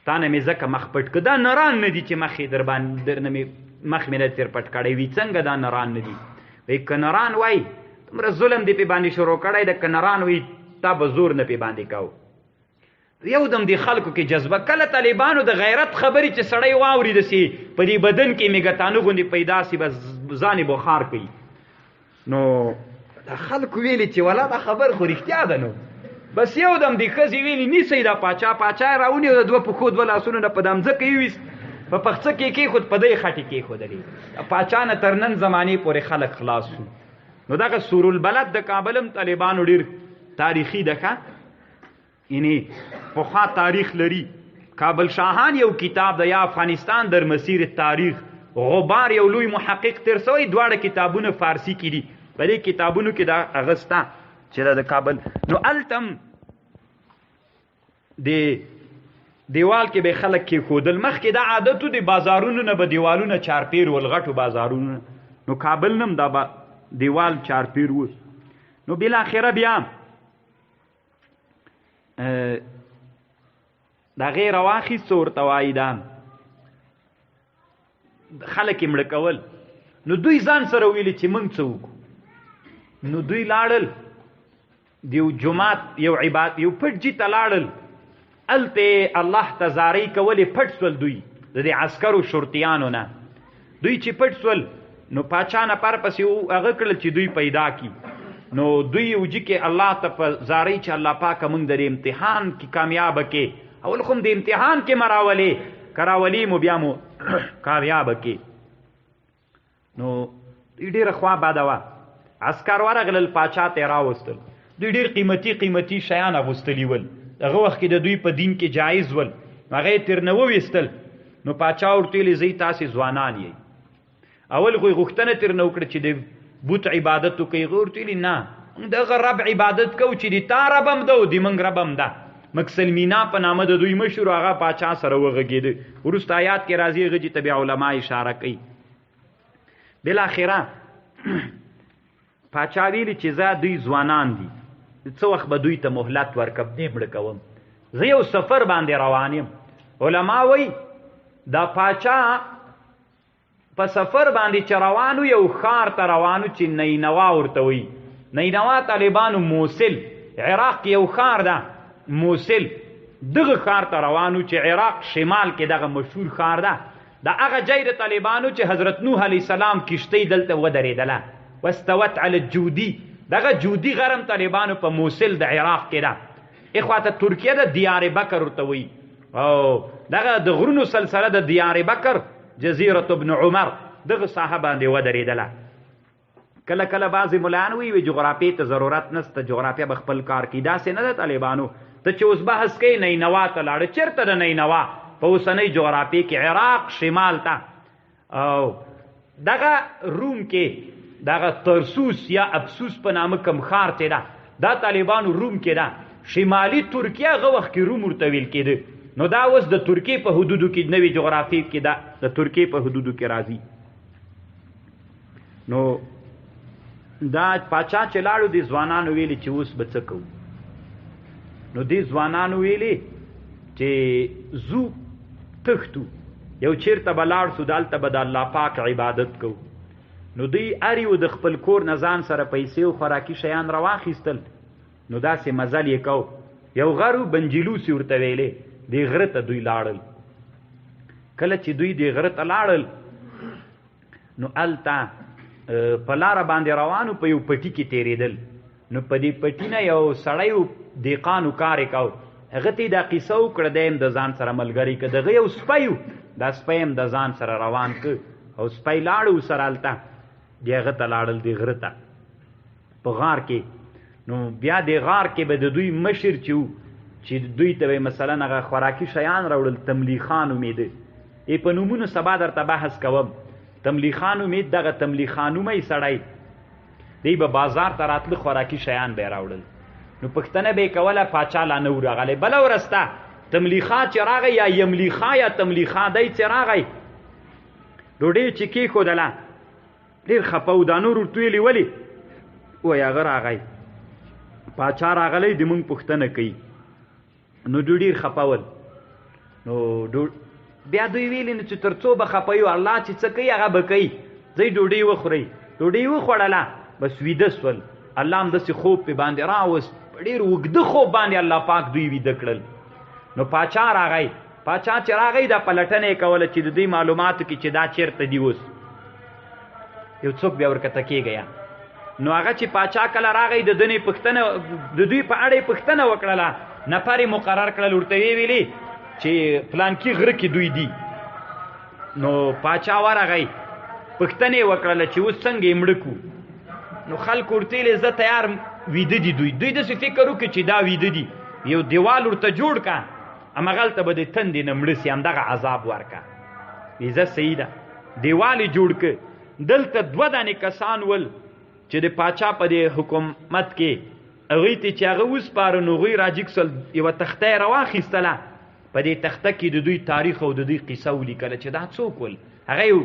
تا نه مې ځکه مخ پټ کړ دا نران نه دي چې مخ یې درنه مې مخ مې نه تېر پټ کړی وي څنګه دا نران نه دي وایي که نران وای دومره ظلم دې پې باندې شروع کړی ده که نران وایي تا به زور نه پې باندې کو یو دم دې خلکو کې جذبه کله طالبانو د غیرت خبرې چې سړی واوري داسې په دې بدن کې مېګتانو غوندې پیدا سي بس ځان یې بخار کوي نو د خلکو ویلي چې ولا دا خبر خو رښتیا ده نو بس یو دم دې ښځې ویلي نیسئ دا پاچا یې راونیو د دوه پښو دوه لاسونو نه په دا مځکه یې ویست په پخڅه کې کېښود په دی خټې کېښودلې پاچا نه تر نن زمانې پورې خلک خلاص شو نو دغه سورالبلد د کابل هم طالبانو ډېر تاریخي ده ښه یعنې پخوا تاریخ لري کابل شاهان یو کتاب ده یا افغانستان در مسیر تاریخ غبار یو لوی محقق تیر سوی دواړه کتابونه فارسی کې دي په دې کتابونو کې دا هغه شته چې دا د کابل نو التم د دیوال کې به خلک کېښودل مخکې دا عادتو د بازارونو نه به دیوالونه چارپیر ول غټو بازارونو نو کابل نه هم دا دیوال چارپیر و نو بالاخره بیا د هغې راواخیسته ورته وایي دا خلک یې مړه کول نو دوی ځان سره ویلي چې موږ څه وکړو نو دوی لاړل د یو جومات یو پټ جي ته لاړل هلته الله ته زارۍ کولې پټ سول دوی د دې عسکرو شرطیانو نه دوی چې پټ سول نو پاچا نه پرپسې هغه کړل چې دوی پیدا کړي نو دوی وجي کې الله ته په زارۍ چې الله پاکه موږ د امتحان کې کامیابه کې اول خو د امتحان کې مراولې کراولي مو بیا مو کامیابه کې نو دوی ډېره خوا باده وه عسکر ورغلل پاچا ته یې راوستل دوی ډېر قیمتي شیان اغوستلي ول هغه وخت کې د دوی په دین کې جایز ول هغه یې ترنه وویستل نو پاچا ورته ویلې زی تاسې ځوانان یئ اول خو یې غوښتنه ترنه وکړه چې د بوت عبادت کوي غور تیلی نه دغه رب عبادت کو چې دی تا ربم ده او دی منګ ربم ده مکسلمینا په نامه د دوی مشهور هغه پاچا سره وغږېده وروسته آیات کې راځي هغه چې تبع علما اشاره کوي بالاخره پاچا ویلي چې زه دوی ځوانان دي څه وخت به دوی ته مهلت ورکړم دې مړه کوم زه یو سفر باندې روان یم علما وایي دا پاچا په سفر باندې چې روانو یو ښار ته روانو چې نینوا ورته وایي نینوا طالبانو موصل عراق یو ښار ده موصل دغه ښار ته روانو چې عراق شمال کې دغه مشهور ښار ده د هغه ځای د طالبانو چې حضرت نوح علیه السلام کشتۍ دلته ودرېدله واستوت علی الجودي دغه جودي غرم طالبانو په موصل د عراق کې ده اخواته ترکیه د دیار بکر ورته وایي او دغه د غرونو سلسله د دیار بکر جزیرة ابن عمر دغه ساحه باندې ودرېدله کله کله بعضې ملایان وایي جغرافیې ته ضرورت نسته جغرافیه به خپل کار کوي داسې نه ده طالبانو ته چې اوس بحث کوي نینوا ته لاړه چېرته د نینوا په اوسنۍ جغرافیې کې عراق شمال ته او دغه روم کې دغه ترسوس یا افسوس په نامه کم ښار چې ده دا طالبانو روم کې ده شمالي ترکیه هغه وخت کې روم ورته ویل کېده نو دا اوس د ترکیې په حدودو کې نوې جغرافیې کې ده د ترکیې په حدودو کې راځي نو دا پاچا چې لاړو دې ځوانانو ویلي چې اوس به څه کوو نو دې ځوانانو ویلي چې زو تښتو یو چیرته به لاړ سو دلته به د الله پاک عبادت کوو نو دوی هر یو د خپل کور نه ځان سره پیسې او خوراکي شیان راواخیستل نو داسې مزل یې کو یو غر و بنجلوسي ورته ویلې دې غره ته دوی لاړل کله چې دوی دې غره ته لاړل نو هلته په لاره باندې روانو په یو پټي کې تېرېدل نو په دې پټي نه یو سړی و دهقانو کار یې کو هغه ته یې دا قیصه وکړه دی هم د ځان سره ملګری که دغه یو سپی و دا سپی هم د ځان سره روان که او سپی لاړه ورسره هلته دی هغه ته لاړل دې غره ته په غار کې نو بیا دې غار کې به د دوی مشر چې و چې دوی ته به مثلا هغه خوراکي شیان راوړل تملیخان نومېده په نومونو سبا درته بحث کوم تملیخان امید دغه تملیخانومی سړی دی به بازار ته راتله خوراکي شیان به یې راوړل نو پوښتنه به یې کوله پاچا لا نه و راغلی بله ورځ ته تملیخا چې راغی یا یملیخا یا تملیخا دی چې راغی ډوډۍ چې کېښودله ډېر خفه و دا نور ورته ویلي ولې وایي هغه راغی پاچا راغلی د مونږ پوښتنه کوي نو دوی ډېر خفه ول نو بیا دوی ویلي نو چې تر څو به خفه یو الله چې څه کوي هغه به کوي ځئ ډوډۍ وخورئ ډوډۍ وخوړله بس ویده سول الله هم داسې خوب پې باندې راوست په ډېر اوږده خوب باندې الله پاک دوی ویده کړل نو پاچا راغی پاچا چې راغی دا پلټنه یې کوله چې د دوی معلوماتو کې چې دا چېرته دي اوس یو څوک بیا ورکته کېږی نو هغه چې پاچا کله راغی د دنې پوښتنه د دوی په اړه یې پوښتنه وکړله نفر یې مقرر کړل ورته ویې ویلي چې فلانکي غره کې دوی دي نو پاچا ورغی پوښتنه یې وکړله چې اوس څنګه یې مړه کړو نو خلکو ورته ویلې زه تیار ویده دي دوی داسې فکر وکړي چې دا ویده دي یو دیوال ورته جوړ که همغلته به د تندې نه مړه سي همدغه عذاب ورکه وی زه صحیح ده دیوال یې جوړ که دلته 2 دانې کسان ول چې د پاچا په دې حکومت کې هغوی ته چې هغه وسپاره نو هغوی راجګ سول یوه تخته یې راواخیستله په دې تخته کې د دوی تاریخ او د دوی قصه ولیکله چې دا څوک ول هغه یو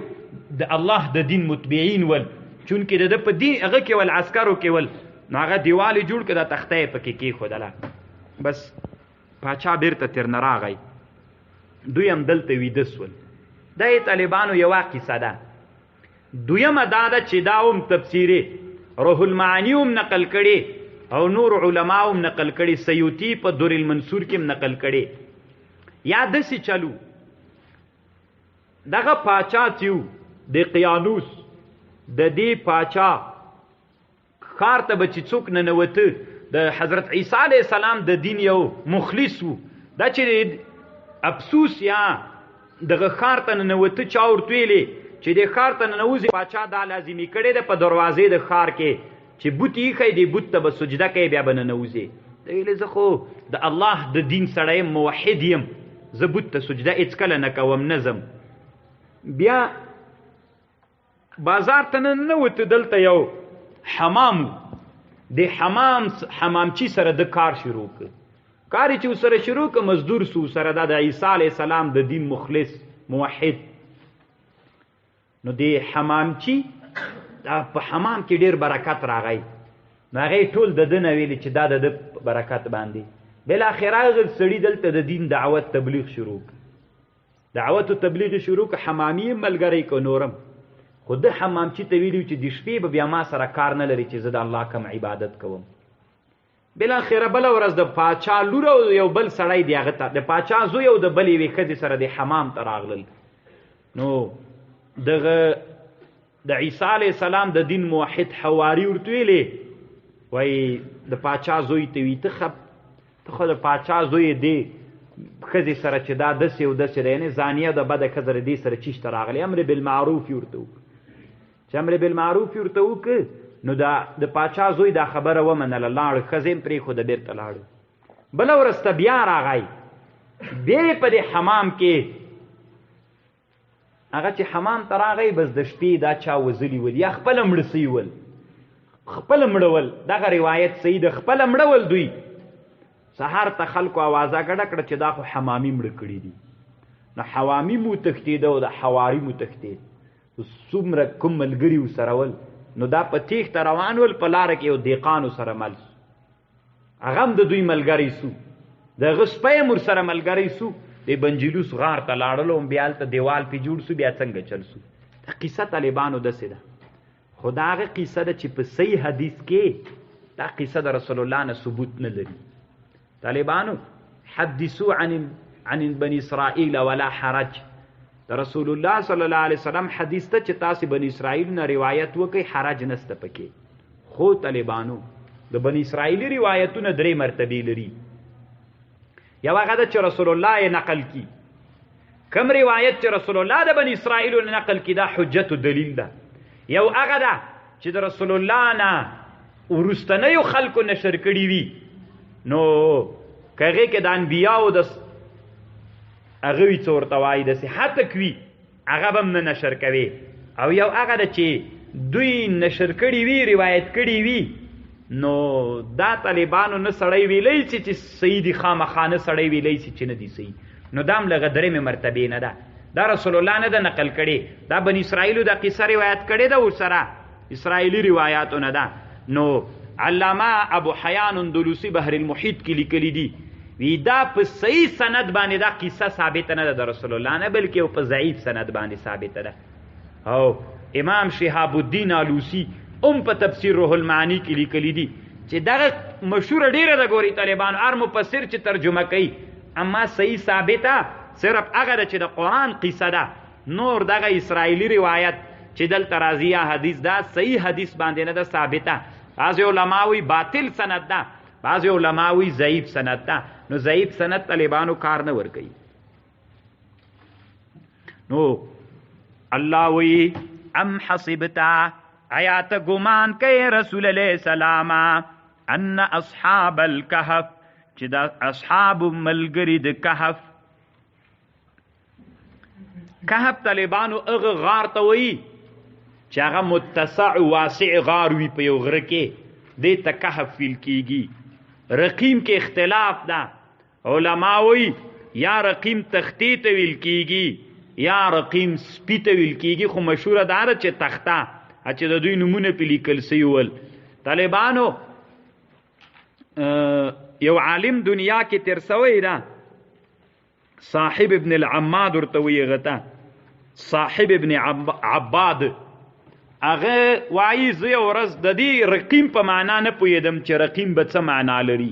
د الله د دین متبعین ول چونکې د ده په دین هغه کې ول عسکرو کې ول نو هغه دیوال یې جوړ کړه دا تخته یې پکې کېښودله بس پاچا بیرته ترنه راغی دوی هم دلته ویده سول دا یې طالبانو یوه قصه ده دویمه دا ده چې دا هم تفسیرې روح المعانی هم نقل کړي او نور علما هم نقل کړي سیوطي په در المنصور کې هم نقل کړي یا داسې چلو دغه پاچا چې و د قیانوس د دې پاچا ښار ته به چې څوک ننوته د حضرت عیسی علیه السلام د دین یو مخلص و دا چې افسوس یا دغه ښار ته ننوته چا ورته ویلې چې د ښار ته ننوځي پاچا دا لازمي کړی ده په دروازې د ښار کې چې بوت ایښی دی بوت ته به سجده کوي بیا به ننوځي د ویلې زه خو د الله د دین سړی یم موحد یم زه بوت ته سجده هېڅکله نه کوم نه ځم بیا بازار ته ننوته دلته یو حمامو د حمامچی سره د کار شروع ک کاری چې سره شروع ک مزدور سو سره د عیسی علی السلام د دین مخلص موحد نو د حمامچی په حمام کې ډیر برکت راغی نو هغه ټول د دنه ویل چې دا د برکت باندې بل اخره غل سړی دلته د دین دعوت تبلیغ شروع دعوت او تبلیغ شروع ک حمامی ملګری کو نورم خود حمامچی ته ویلو چې د شپې به بیا ما سره کار نه لري چې زه د الله کوم عبادت کوم بل اخره بل ورځ د پاچا لور او یو بل سړی دی هغه ته د پاچا زوی او د بلې وکړي سره د حمام ته راغلل نو دغه د عیسی علی السلام د دین موحد حواری ورته ویلې وای د پاچا زوی ته وی ته خو د پاچا زوی دی خزي سره چې دا د سیو د سره نه زانیه د بده خزر دی سره چیشته راغلی امر بالمعروف ورته چې امر بالمعروف ورته وک نو دا د پاچا زوی دا خبره ومنله لاړ خزم پرې خو د بیرته لاړ بل ورسته بیا راغی بیا په دې حمام کې هغه چې حمام ته راغی بس د شپې دا چا وزلی ول یا خپل مړسی ول خپل مړول دغه روایت صحیح د خپل مړول دوی سهار ته خلکو آوازه ګډه کړه چې دا خو حمامي مړه کړي دي نو حوامي مو تښتېده او د حواري مو تښتېد څومره کوم ملګري ورسره ول نو دا په تیښته روان ول په لاره کې یو دیقانو سره مل سو هغه هم د دوی ملګری سو د هغه سپی هم ورسره ملګری سو د بنجلوس غار ته لاړلو هم بیا هلته دیوال پې جوړ سو بیا څنګه چل سو دا قصه طالبانو داسې ده خو دا هغه قصه ده چې په صحیح حدیث کې دا قصه د رسول الله نه ثبوت نه لري طالبانو حدثو عن بني اسرائیل ولا حرج د رسول الله صلی الله علیه وسلم حدیث ته چې تاسو بنی اسرائیل نه روایت وکي حرج نسته پکې خو طالبانو د بنی اسرائیلی روایتونه درې مرتبه لري یو هغه چې رسول الله یې نقل کی کوم روایت چې رسول الله د بنی اسرائیل نه نقل کی دا حجت و دلیل ده یو هغه ده چې د رسول الله نه ورستنیو خلکو نشر کړي وي نو کغه کې د انبیاو د هغه وی څورته وای د صحت کوي هغه به نه نشر کوي او یو هغه ده چې دوی نشر کړي وي روایت کړي وي نو دا طالبانو نه سړی ویلی چې سیدی خامخانه سړی ویلی چې نه دی صحیح نو دا هم لږه درېمې مرتبې نه ده دا رسول الله نه ده نقل کړې دا بني اسرائیلو دا قصه روایت کړې ده ورسره اسرائیلي روایاتو نه ده نو علامه ابو حیان اندلوسی بحر المحیط کې لیکلی دي وی دا په صحیح سند باندې دا قصه ثابته نه ده د رسول الله نه بلکې په ضعیف سند باندې ثابته ده او امام شهاب الدین آلوسی په تفسیر روح المعانی کې لیکلی دي چې دغه مشهور ډیره د ګوري طالبان هر مفسر چې ترجمه کوي اما صحیح ثابته صرف هغه چې د قرآن قصه ده نور دغه اسرائیلی روایت چې دلته راځي حدیث ده صحیح حدیث باندې نه ده ثابته بعضې علماوی باطل سند ده بعضې علماوی ضعیف سند ده نو ضعیف سند طالبانو کار نه ورکوي نو الله وی ام حسبتا آیات گمان کئی رسول علیہ السلام ان اصحاب الکهف چې دا اصحاب ملګری د کهف کهف طالبانو اغه غار ته وی چې هغه متسع واسع غار وی په یو غره کې دې ته کهف ویل کیږي رقیم کې اختلاف ده علما وی یا رقیم تختی ته ویل کیږي یا رقیم سپی ته ویل کیږي خو مشهوره ده چې تخته چې د دوی نمونه په لیکل سوي ول طالبانو یو عالم دنیا کې تیر سوی ده صاحب ابن العماد ورته وی غته صاحب ابن عباد هغه وایي زه یو ورځ د دې رقیم په معنا نه پوهېدم چې رقیم به څه معنا لري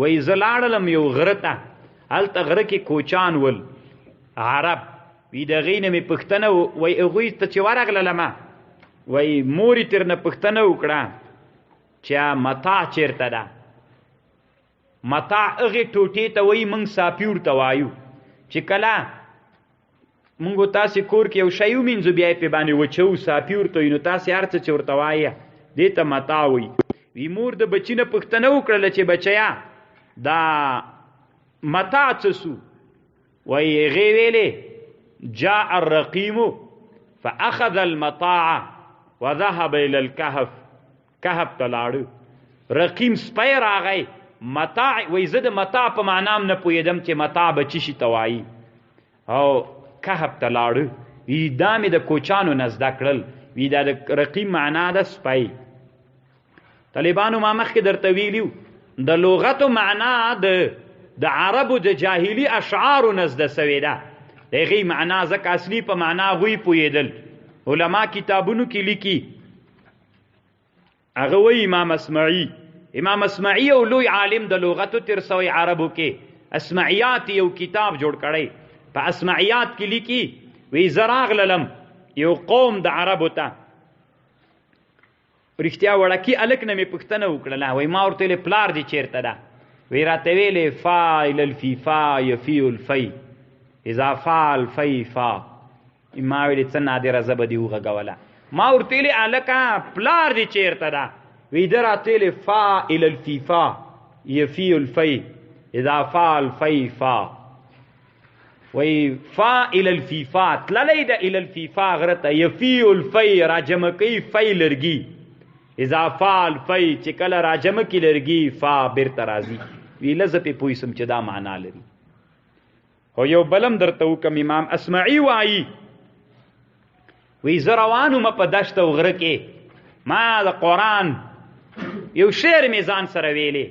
وایي زه لاړلم یو غره ته هلته غره کې کوچان ول عرب وي د هغې نه مې پوښتنه وایي هغوی ته چې ورغللمه وای موري تر نه پښتنه وکړه چې متاع چیرته ده متاع هغې ټوټې ته وایي موږ ساپیور ته وایو چې کله موږ تاسې کور کې یو شی ومینځو بیا یې پې باندې وچوو ساپیور ته وي نو تاسې هر څه چې ورته وایه دې ته متاع وایي وي مور د بچي نه پښتنه وکړله چې بچیا دا متاع څه سو وایي هغې ویلې جاء الرقیم فاخذ المطاع وذهب الى الكهف کهف ته لاړه. رقیم سپی راغی متاع وایي زه د متاع په معنام نه پوهېدم چې متاع به چی شي ته وایي. او کهف ته لاړه وی دا مې د کوچانو نه زده کړل. وی دا د رقیم معنا ده سپی. طالبانو ما مخکې درته ویلي د لغتو معنا د عربو د جاهلي اشعارو نه زده سوې ده. د هغې معنا ځکه اصلي په معنا هغوی پوهېدل. علما کتابونو کې لیکي هغه وایي امام اسمعي یو لوی عالم د لغتو تیر سوی عربو کې اسمعیات یو کتاب جوړ کړی. په اسمعیات کې لیکي وی زه راغللم یو قوم د عربو ته رښتیا وړکي هلک نه مې پوښتنه وکړله. وایي ما ورته ویلې پلار دې چېرته ده؟ وی راته ویلې فا الی الفیفا یفی الفی اذا فا الفی فا. ما ویلې څه نادره زه به دې وغږوله. ما ورته ویلې هلکه پلار دې چېرته ده؟ وی ده راته ویلې فا الی الفیفا یفی الفی اذا فا الفی فا. وی فا الی الفیفا تللی ده الی الفیفا غره ته یفی الفی راجمع کوي فی لرګي. اذا فا الفی چې کله راجمع کي لرګي فا بیرته راځي. وی لزه پې پوه سم چې دا معنا لري. خو یو بلم درته وکم امام اسمعي وایي وی زه روان وم په دشت او غره کې ما د قرآن یو شعر مې ځان سره ویلې.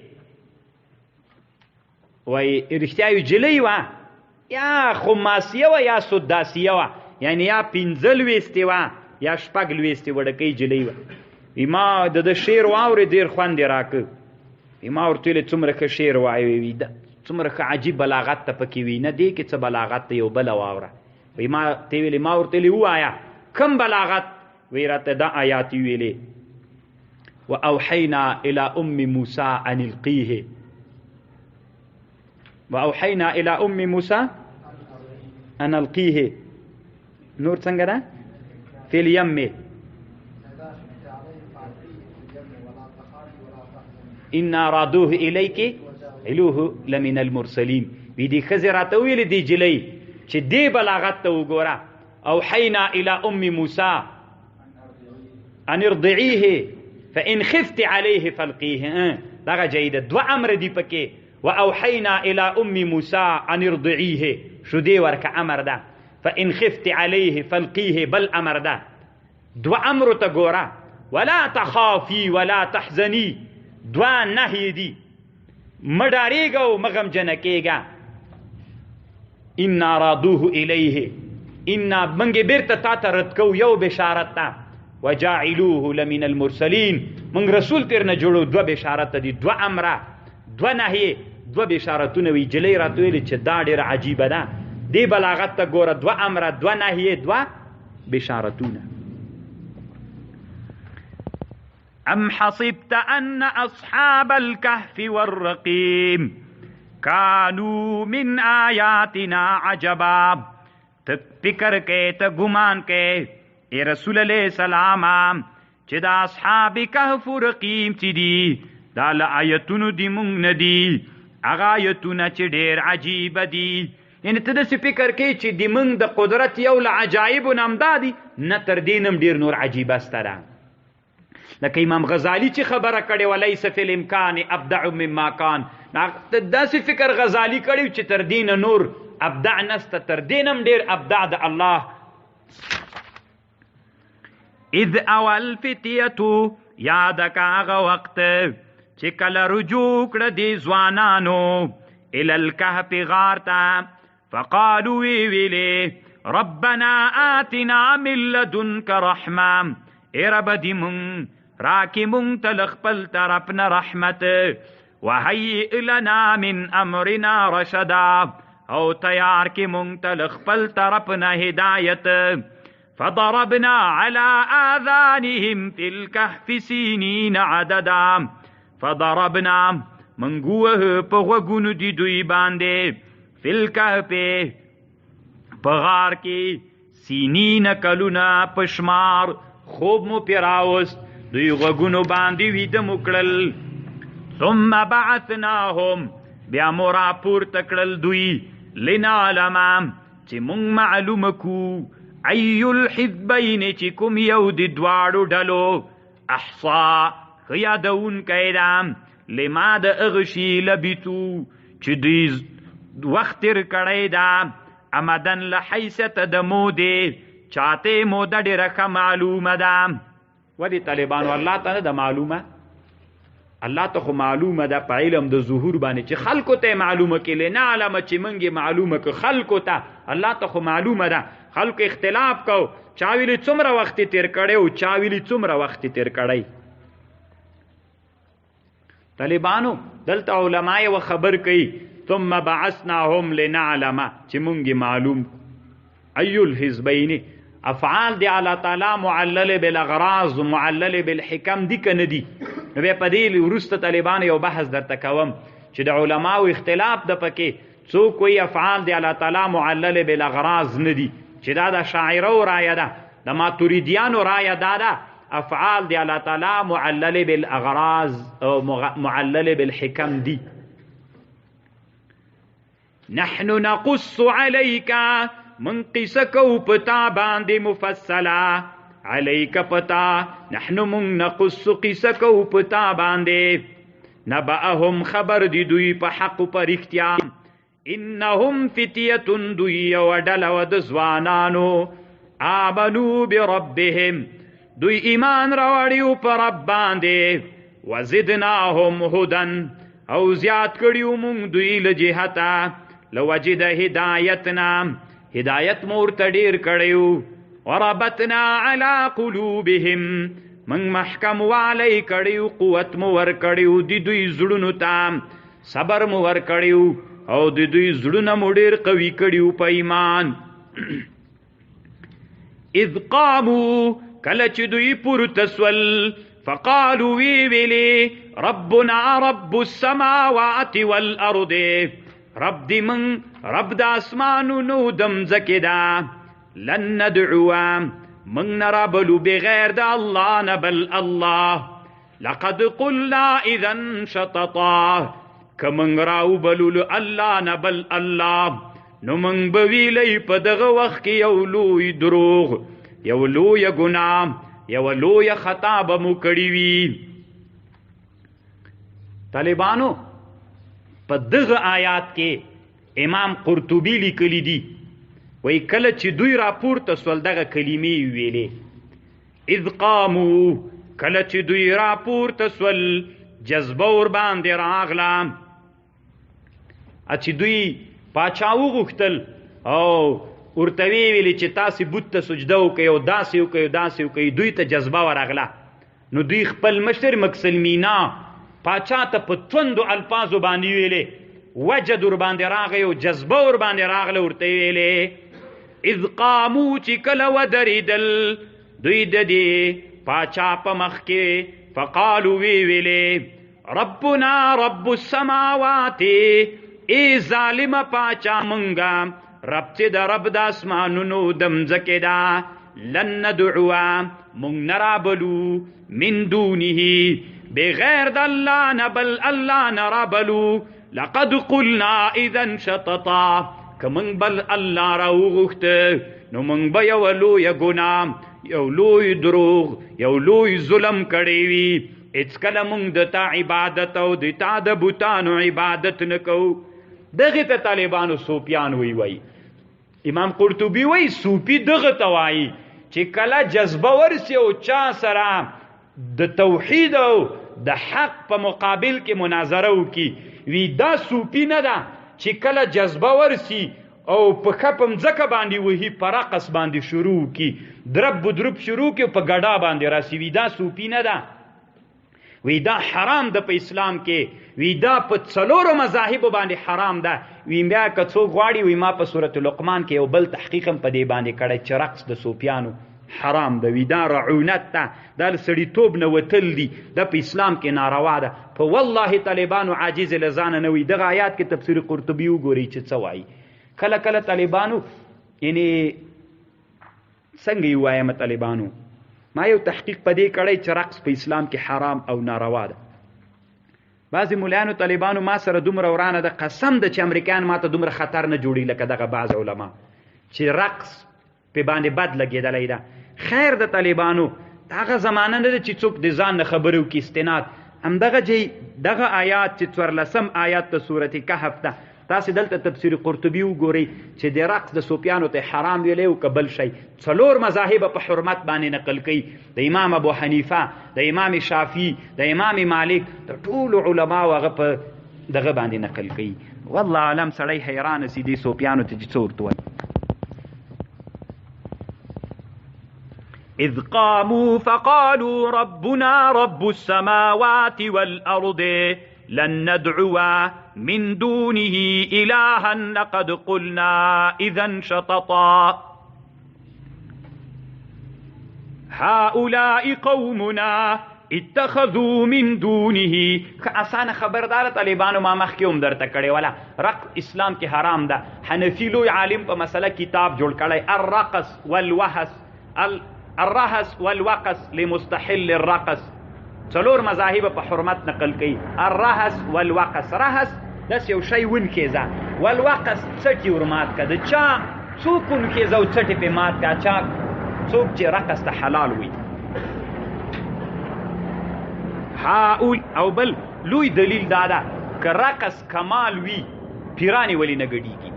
وایي رښتیا یو جلۍ وه یا خماسیه وه یا سداسیه وه یعنی یا پنځه لویستې وه یا شپږ لویستې وړکۍ جلۍ وه. وی ما د شعر واورې ډېر خوند یې راکړ. وی ما ورته ویلې څومره ښه شعر وایي. وی څومره ښه عجیب بلاغت ته پکې وي نه دی کې څه بلاغت ته یو بله واوره. وی ما ته ویلې ما ورته ویلې ووایه کم بلاغت؟ وی راته دا آیات یې ویلې واوحینا الی ام موسی ان القیه واوحینا الی ام موسی ان القیه. نور څنګه ده؟ فی الیم انا رادوه الیک علوه لمن المرسلین. وی دی ښځې راته ویلې دی جلۍ چې دې بلاغت ته وګوره. اوحینا الی ام موسی ان ارضعیه فان خفت علیه فالقیه. دغه جیده دوه امر دی پکې. واوحینا الی ام موسی ان ارضعیه شو دی ورکه امر ده. فان خفت علیه فالقیه بل امر ده. دوه امر ته ګوره. ولا تخافی ولا تحزنی دوه نهی دی. مډاریږه او مغمجنه کېږه. انا رادوه الیه انا منګې بیرته تا ته رد کوو یو بشارت ته. وجاعلوه لمن المرسلین منګ رسول تیر نه جوړو. دوه بشارت دي دوه امره دوه نهیې دوه بشارتونه. وي جلۍ راته ویلې چې دا ډېره عجیبه ده. دې بلاغت ته ګوره دوه امره دوه نهیې دوه بشارتونه. ام حسبت ان اصحاب الكهف والرقيم كانوا من آیاتنا عجبا. ته فکر کې ته ګمان کې اے رسول علیہ السلام چې دا اصحاب کهف و رقیم چې دي دا له آیتونو دي مونږ نه دي. هغه آیتونه چې ډېر عجیبه دي. یعنې ته داسې فکر کې چې د مونږ د قدرت یو له عجایبو نه همدا دي نه تر دې نه هم ډېر نور عجیبه سته ده. لکه امام غزالی چې خبره کړې ولیس فی الامکان ابدع مما کان. داسې فکر غزالی کړی چې تر دې نه نور ابدع نسته تر دې نه هم ډېر ابدع د الله. اذ اول فتیتو یاد کا هغه وخت چې کله رجوع کړه دې ځوانانو الی الکهف غار ته. فقالوا ویلې ربنا آتنا من لدنک رحمه. ای رب دې مونږ راکې مونږ ته له خپل طرف نه رحمت. وهیئ لنا من امرنا رشدا او تیار کې مونږ ته له خپل طرف نه هدایت. فضربنا على آذانهم في الكهف سنين عددا. فضربنا منګوه په غوږونو دي دوی باندې فی الکهف په غار کې سنین کلونه په شمار. خوب مو پې راوست دوی غوږونو باندې ویده مو کړل. ثم بعثناهم بیا مو راپورته کړل دوی لنعلم چې مونږ معلومه کړو ای الحزبین چې کوم یو د دواړو ډلو احصا یادونکی دا لما د اغشی لبیتو چې دوی وخت تیر کړی دا امدن لحیثیت د مودې چاته موده ډېره ښه معلومه ده ودې طالبانو الله ته نه ده معلومه الله ته خو معلومه ده په علم د ظهور باندې چې خلکو ته معلومه کې لنعلم چې موږ معلومه که خلکو ته الله ته خو معلومه ده خلکو اختلاف کو چا ویلي څومره وخت تیر کړی او چا ویلي څومره وخت تیر کړی طالبانو دلته علما یې خبر کوي ثم بعثناهم لنعلم چې مونږ معلوم ایو الحزبین افعال دی الله تعالی معلل بالاغراض معلل بالحکم دی کنه دی نو په دې ورسته طالبان یو بحث درته کوم چې د علماو اختلاف د پکې څوک کوئی افعال دی الله تعالی معلل بالاغراض نه دی چې دا د شاعرو رایه ده د ماتوریدیانو رایه ده افعال دی الله تعالی معلل بالاغراض او معلل بالحکم دی نحن نقص عليك من قصكو پتا باندې مفصلا عليك پتا نحن من نقص قصكو پتا باندې نبأهم خبر دی دوی په حق پر اختیا انهم فتيه دوی ودل ود زوانانو آمنوا بربهم دوی ایمان راوړیو پر رب باندې وزدناهم هدى او زیات کړیو مونږ دوی له جهته لوجد هدایتنا هدایت مورته ډیر کړیو وربطنا على قلوبهم من محکم والی کړیو قوت مو ور کړیو د دوی زړونو ته صبر مو ور کړیو او د دوی زړونه مو ډیر قوي کړیو په ایمان اذ قاموا کله چې دوی پورته سول فقالوا ویلی ربنا رب السماوات والارض رب دی من رب د اسمانو نو دم زکدا لن ندعو من نرابلو بغیر د الله نبل الله لقد قلنا اذا شططا کمن راو بلو الله نبل الله نو من بویلی په دغه وخت کې یو لوی دروغ یو لوی ګناه یو لوی خطا به مو کړی وي طالبانو په دغه آیات کې امام قرطبی لیکلی دي وای کله چې دوی راپورته سول دغه کلمې ویلې اذ قاموا کله چې دوی راپورته سول جذبه ور باندې راغله چې دوی پاچا وغوښتل او ورته ویلي چې تاسې بت ته سجده وکئ او داسې وکئ او داسې وکئ دوی ته جذبه ورغله نو دوی خپل مشر مکسلمینا پاچا ته په توندو الفاظو باندې ویلې وجد ور باندې راغی او جذبه ور باندې راغله ورته ویلې اذ قاموا چې کله ودرېدل دوی د دې پاچا په مخ کې فقالوا ویلې ربنا رب السماوات ای ظالمه پاچا منګه رب چې د رب د اسمانونو د مځکې ده لن ندعوا مونږ نه رابلو من دونه بغیر د الله نه بل الله نه رابلو لقد قلنا اذا شططا که مونږ بل الله راوغوښته نو مونږ به یو لویه ګناه یو لوی دروغ یو لوی ظلم کړی وي هېڅکله مونږ د تا عبادت او د تا د بوتانو عبادت نه کوو دغه ته طالبانو صوفیان وی امام قرطبی وی صوفی دغه ته وایي چې کله جذبه ورسي او چا سره د توحید او د حق په مقابل کې مناظره وکړي وی دا صوفی نه ده چې کله جذبه ورسي او په خپم ځکه باندې وهي په رقص باندې شروع کی درب شروع کی په ګډا باندې راسي وی دا صوفی نه ده وی دا حرام ده په اسلام کې وی دا په څلورو مذاهبو باندې حرام ده وی بیا که څوک غواړي وی ما په سورة لقمان کې یو بل تحقیق هم په دې باندې کړی چې رقص د صوفیانو حرام ده وی دا رعونت ده دا سړیتوب نه وتل دي دا په اسلام کې ناروا ده په والله طالبانو عاجز له ځانه نه وي دغه آیات کې تفسیر قرطبي وګورئ چې څه وایي کله کله طالبانو یعنی څنګه یې وایم طالبانو ما یو تحقیق په دې کړی چې رقص په اسلام کې حرام او ناروا ده بعضې مولانو طالبانو ما سره دومره ورانه ده قسم ده چې امریکایان ما ته دومره خطر نه جوړي لکه دغه بعض علما چې رقص په باندې بد لګېدلی ده خیر د طالبانو هغه زمانه نه ده چې څوک د ځان نه خبرو کې استناد دغه آیات چې 14 آیات د سورة کهف ده. تاسې دلته تفسیر قرطبي وګورئ چې د رقص د صوفیانو ته حرام ویلی او که بل شی. 4 مذاهب په حرمت باندې نقل کوي، د امام ابو حنیفه، د امام شافعي، د امام مالک، د ټولو علماو هغه په دغه باندې نقل کوي. والله علم سړی حیران سي دې صوفیانو ته چې څه ورته وایي. اذ قاموا فقالوا ربنا رب السماوات والأرض لن ندعو من دونه إلها لقد قلنا إذا شططا هؤلاء قومنا اتخذوا من دونه. آسان خبردار طالبانو ما مخکې هم درته کړې ولا رقص اسلام کې حرام ده. حنفي لوی عالم په مسله کتاب جوړ کړی الرقص والوقص لمستحل الرقص. 4 مذاهب په حرمت نقل کوي. الرهس والوقص، رهس داس یو شی ونکیزه، والوقص څټي ورمات که د چا څوک ونکیزه او څټي پې مات که چا څوک چې رقص ته حلال وي. او بل لوی دلیل دا ده که رقص کمال وي پیرانی ولی نه ګډېږي،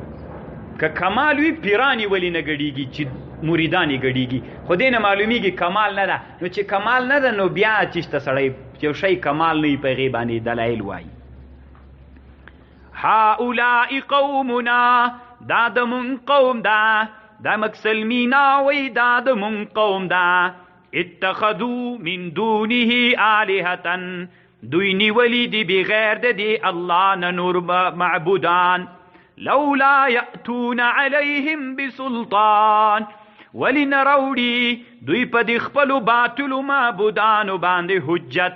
که کمال وي پیرانی ولی نه ګډېږي چې مریدان یې ګډېږي. خو دې نه معلومیږي کمال نه ده. نو چې کمال نه ده نو بیا چېشته سړی یو شی کمال نه وي په هغې باندې دلایل وایي. هؤلاء قومنا، دا د مونږ قوم ده، دا مکسلمینا وی دا د مونږ قوم ده. اتخذوا من دونه آلهة، دوی نیولی دی بغیر د دی الله نه نور معبودان. لولا یأتون علیهم بسلطان، ولی نروڑی دوی پا دی خپلو باطلو معبودانو باندې حجت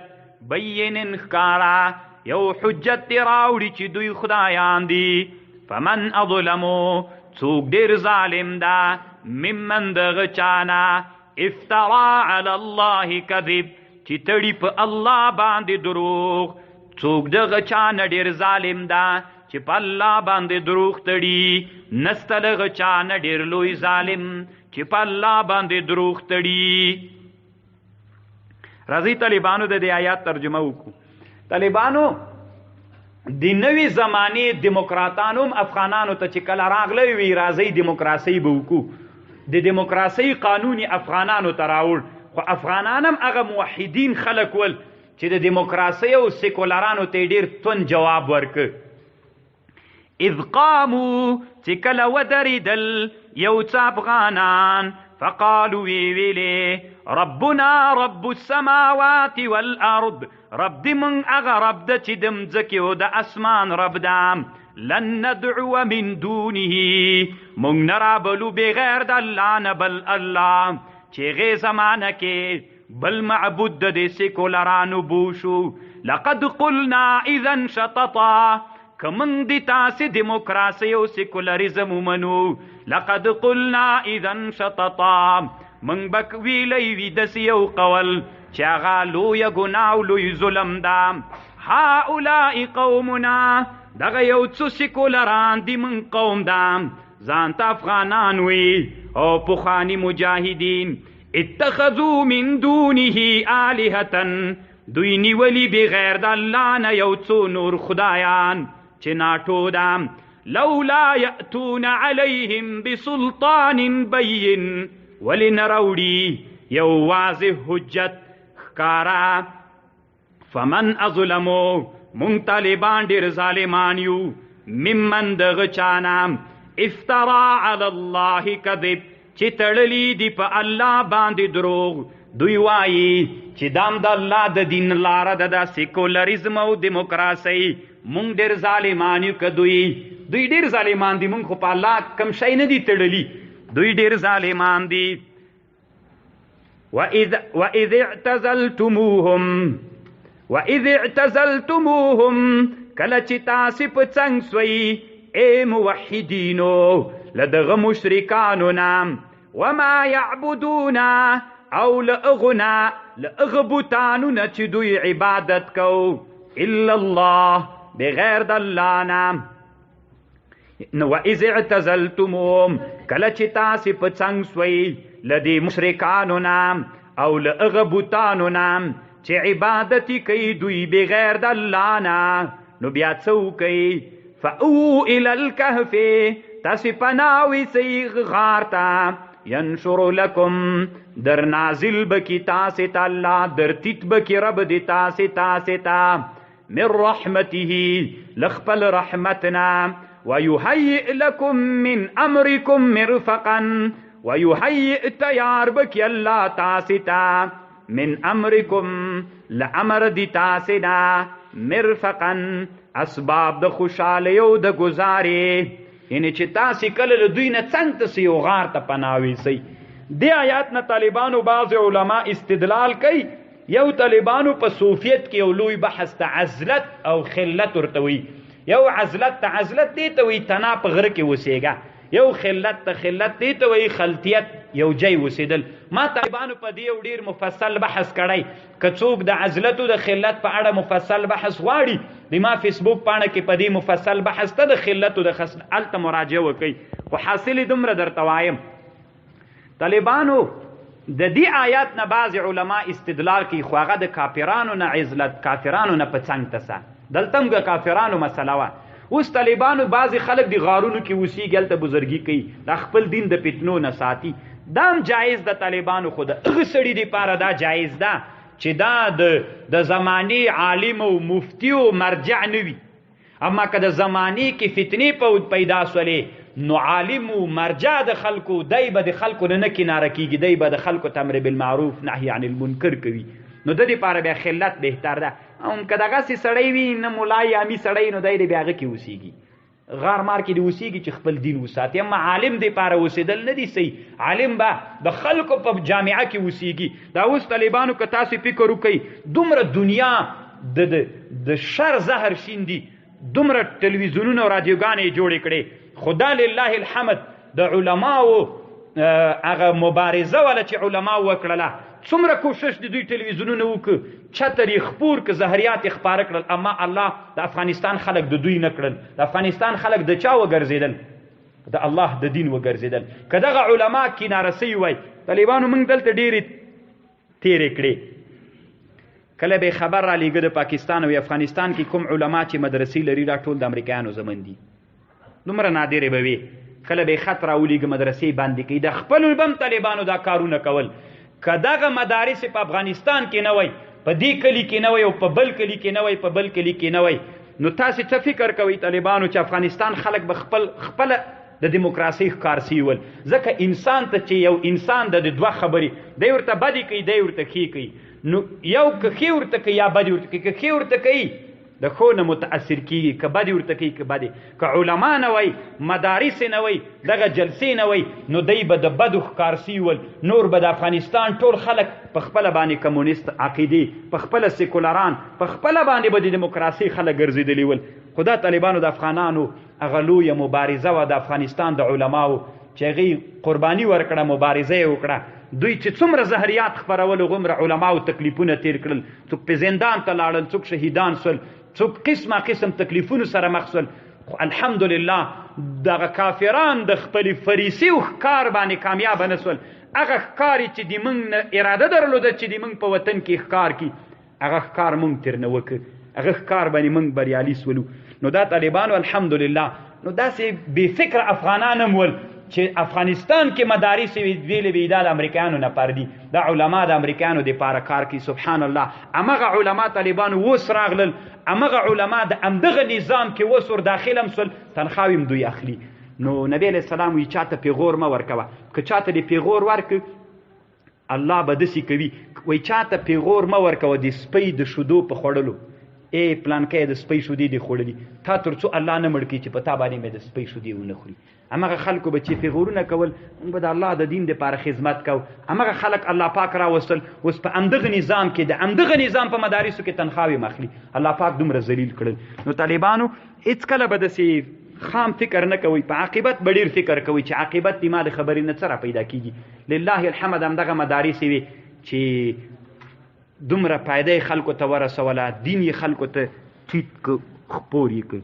بین انخکارا، یو حجت دی راوڑی چی دوی خدایان دی. فمن اظلمو، څوک ډیر ظالم دا، ممن دغ چانا افترا علی الله کذب، چی تڑی پا اللہ باندې دروغ. څوک دغ چانا ډیر ظالم دا چې په الله باندې دروغ تړي. نسته له چا نه ډېر لوی ظالم چې په الله باندې دروغ تړي. راځئ طالبانو د دې آیات ترجمه وکړو. طالبانو د نوې زمانې دیموکراتانو هم افغانانو ته چې کله راغلی وي راځئ دیموکراسۍ به وکړو. د دیموکراسۍ قانون افغانانو ته راوړ، خو افغانان هم هغه موحدین خلک ول چې د دیموکراسۍ او سیکولرانو ته ډېر توند جواب ورکړ. اذ قاموا، چې کله ودرېدل یو څه افغانان، فقالوا ویلې ربنا رب السماوات والارض، رب دی من اغا رب ده چې د مځکې او د اسمان رب ده. لن ندعو من دونه، مونږ نه رابلو بغیر د الله نه بل الله، چې هغې زمانه کې بل معبود د دې سیکولرانو بوشو. لقد قلنا اذا شططا، که موږ د تاسې دیموکراسۍ او سیکولریزم ومنو. لقد قلنا اذا شططا، موږ به ویلی وي داسې یو قول چې هغه لویه ګناه او لوی ظلم ده. هؤلاء قومنا، دغه یو څو سیکولران دي موږ قوم ده، ځان ته افغانان وي او پخواني مجاهدین. اتخذوا من دونه آلهة، دوی نیولی بغیر د الله نه یو څو نور خدایان چې ناټو ده. لولا یأتون علیهم بسلطان بین، ولی نروړي یو واضح حجت ښکارا. فمن اظلمو، مونږ طالبان ډېر ظالمان یو. ممن دغه چانا افترا علی الله کذب، چې تړلی دی په الله باندې دروغ. دوی وایي چې دام د الله د دین لاره ده، د سیکولریزم او دیموکراسۍ. مونږ ډېر ظالمان یو که دوی ډېر ظالمان دي، مونږ خو په الله کم شی نه دي تړلي، دوی ډېر ظالمان دي. وَإِذِ اعتزلتموهم، کله چې تاسې په څنګ سوئ ای موحدینو له دغه مشرکانو نه. وما یعبدون، او له هغه بوتانو نه چې دوی عبادت کو. الا الله، بغیر د الله نه. وَإِذِ اعتزلتموهم، کله چې تاسې په څنګ سوئ له دې مشرکانو نه. او له هغه بوتانو نه چې عبادت کوي دوی بغیر د الله نه. نو بیا څه وکئ؟ فاو الی الکهف تاسې پناه ویسئ غار ته. ینشر لکم در نازل بکی تاسې ته الله، در تیت بکی رب دی تاسې ته من رحمته لخپل رحمتنا. ویهیئ لکم من امرکم مرفقا ویهیئ تیار بکی الله تاسې ته من امرکم لامر دی تاسې نه مرفقا اسباب د خوشحالیو د گزارې. یعنی چې تاسې کله له دوی نه څنګ ته سئ او غار ته پناه ویسئ. دې آیات نه طالبانو بعض علما استدلال کوي. یو طالبانو په صوفیت کې یو لوی بحث ته عزلت او خلت ورته وایي. یو عزلت ته عزلت دې ته وایي تنا په غره کې اوسېږه، یو خلت ته خلت دې ته وایي خلطیت یو ځای اوسېدل. ما طالبانو په دې یو ډېر مفصل بحث کړی. که څوک د عزلت او د خلت په اړه مفصل بحث غواړي د ما فیسبوک پاڼه کې په دې مفصل بحث ته د خلت او د خصلت هلته مراجعه وکړئ. خو حاصل یې دومره درته وایم، طالبانو د دې آیات نه بعض علما استدلال کوي خو هغه د کافرانو نه عزلت کافرانو نه په څنګ ته سه. دلته هم د کافرانو مسله وه. اوس طالبانو بعضې خلک د غارونو کې اوسېږي، هلته بزرګي کوي، د خپل دین د فتنو نه ساتي. دا هم جایز د طالبانو، خو د هغه سړي دپاره دا جایز ده چې دا د زمانې عالم او مفتی او مرجع نه وي. اما که د زمانې کې فتنې پیدا سولې نو عالم او مرجع د خلکو دی به د خلکو نه کناره کېږي، دی به د خلکو ته امر بالمعروف نهي عن المنکر کوي. نو د دې لپاره بیا خلت بهتر ده. هم که دغسې سړی وي نه ملای عامي سړی نو دی بیا هغه کې اوسېږي، غار مار کې دې اوسېږي چې خپل دین وساتي. اما عالم دې لپاره اوسېدل نه دي صحیح. عالم به د خلکو په جامعه کې اوسېږي. دا اوس طالبانو که تاسې فکر وکئ دومره دنیا د شر زهر شیندي، دومره تلویزیونونه او رادیوګانې یې جوړې کړې. خدا لله الحمد د علماو هغه مبارزه وله چې علماو وکړله، څومره کوشش د دوی تلویزیونونه وکړه چتر یې خپور که زهریات یې خپاره کړل. اما الله د افغانستان خلک د دوی نه کړل. د افغانستان خلک د چا وګرځېدل؟ د الله د دین وګرځېدل. که دغه علما کناره سوي وای طالبانو موږ دلته ډېرې تېرې کړې. کله به خبر را لیږه د پاکستان او افغانستان کې کوم علما چې مدرسې لري دا ټول د امریکایانو زمن دي. دومره نادرې به وي. کله به خط راولیږه مدرسې بندې کوي. د خپلو بم طالبانو دا کارونه کول. که دغه مدارس په افغانستان کې نه وای، په دې کلي کې نه وای او په بل کلي کې نه وای، په بل کلي کې نه وای، نو تاسې څه فکر کوئ طالبانو چې افغانستان خلک به خپله د دیموکراسۍ ښکار ول. ځکه انسان ته چې یو انسان د دوه خبرې دی ورته بدې کوي دی ورته ښې کوي. نو یو که ښې ورته کوي یا بدې ورته کوي. که ښې ورته کوي د ښو نه متاثر کېږي، که بدې ورته کوي که بدې. که علما نه وای، مدارس نه وای، دغه جلسې نه وای، نو دی به د بدو ښکار ول. نور به د افغانستان ټول خلک په خپله باندې کمونیست عقیدې، په خپله سیکولران، په خپله باندې به د دیموکراسۍ خلک ګرځېدلي ول. خو دا طالبانو د افغانانو هغه لویه مبارزه وه د افغانستان د علماو چې هغوی قرباني ورکړه، مبارزه یې وکړه. دوی چې څومره زهریات خپرول هغومره علماو تکلیفونه تیر کړل. څوک په زندان ته لاړل، څوک شهیدان سول، څوک قسمه قسم تکلیفونو سره مخ سول. خو الحمدلله دغه کافران د خپلې فریسي او ښکار باندې کامیابه نه سول. هغه ښکار چې د موږ نه اراده درلوده چې د موږ په وطن کې ښکار کړي، هغه ښکار موږ تېر نه وکړ. هغه ښکار باندې موږ بریالي سولو. نو دا طالبانو الحمدلله نو داسې بې فکره افغانان هم ول چې افغانستان کې مدارس ویلې وي دا د امریکایانو نه پر دي. دا علما د امریکایانو دپاره کار کوي. سبحان الله. همغه علما طالبانو اوس راغلل، همغه علما د همدغه نظام کې اوس ور داخل هم سول، تنخواوې هم دوی اخلي. نو نبی علیه السلام وایي چاته پیغور مه ورکوه. که چاته دې پیغور ورکړ الله به داسې کوي. وایي چاته پیغور مه ورکوه د سپۍ د شیدو په خوړلو. ای پلانکی د سپۍ شیدې دې خوړلي، تا تر څو الله نه مړ کړي چې په تا باندې مې د سپۍ شیدې ونه خوري. همغه خلکو به چې پیغورونه کول موږ به د الله د دین دپاره خدمت کوو. همغه خلک الله پاک راوستل، اوس په همدغه نظام کې د همدغه نظام په مدارسو کې تنخواوې مخلي. الله پاک دومره ذلیل کړل. نو طالبانو هېڅکله به داسې خام فکر نه کوئ، په عاقبت به ډېر فکر کوئ چې عاقبت دې ما د خبرې نه څه را پیدا کېږي. لله الحمد همدغه مدارس وي چې دومره فایده یې خلکو ته ورسوله، دین یې خلکو ته ټیټ که خپور یې که.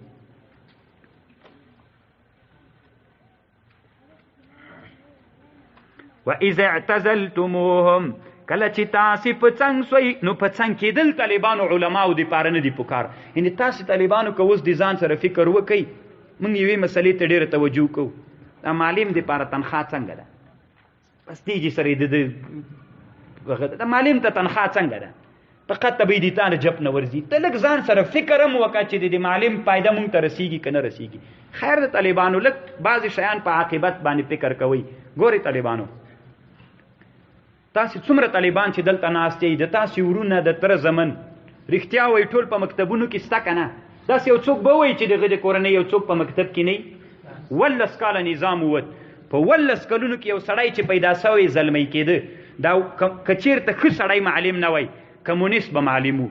وَإِذَا اعْتَزَلْتُمُوهُمْ کله چې تاسو په څنګ سوی نو په څنګ کېدل طالبانو علماو د پاره نه دي پکار یعنی تاسو طالبانو که اوس د ځان سره فکر وکئ موږ یوې مسلې ته ډېره توجه کوو دا معلم د پاره تنخواه څنګه ده بس دیږي سره د معلم ته تنخواه څنګه ده فقط ته به دې تا نه جپ نه ورځي ته لږ ځان سره فکر هم وکړه چې د معلم فایده مونږ ته رسیږي که نه رسیږي خیر د طالبانو لږ بعضې شیان په عاقبت باندې فکر کوئ ګورئ طالبانو تاسې څومره طالبان چې دلته ناست یئ د تاسې ورونه د تره زمن رښتیا وایي ټول په مکتبونو کې شته که نه داسې یو څوک به وایي چې دغه د کورنۍ یو څوک په مکتب کې نه 18 کاله نظام ووت په 18 کلونو کې یو سړی چې پیدا سوی زلمی کېده دا که چېرته ښه سړی معلم نه وای کمونیست به معلم و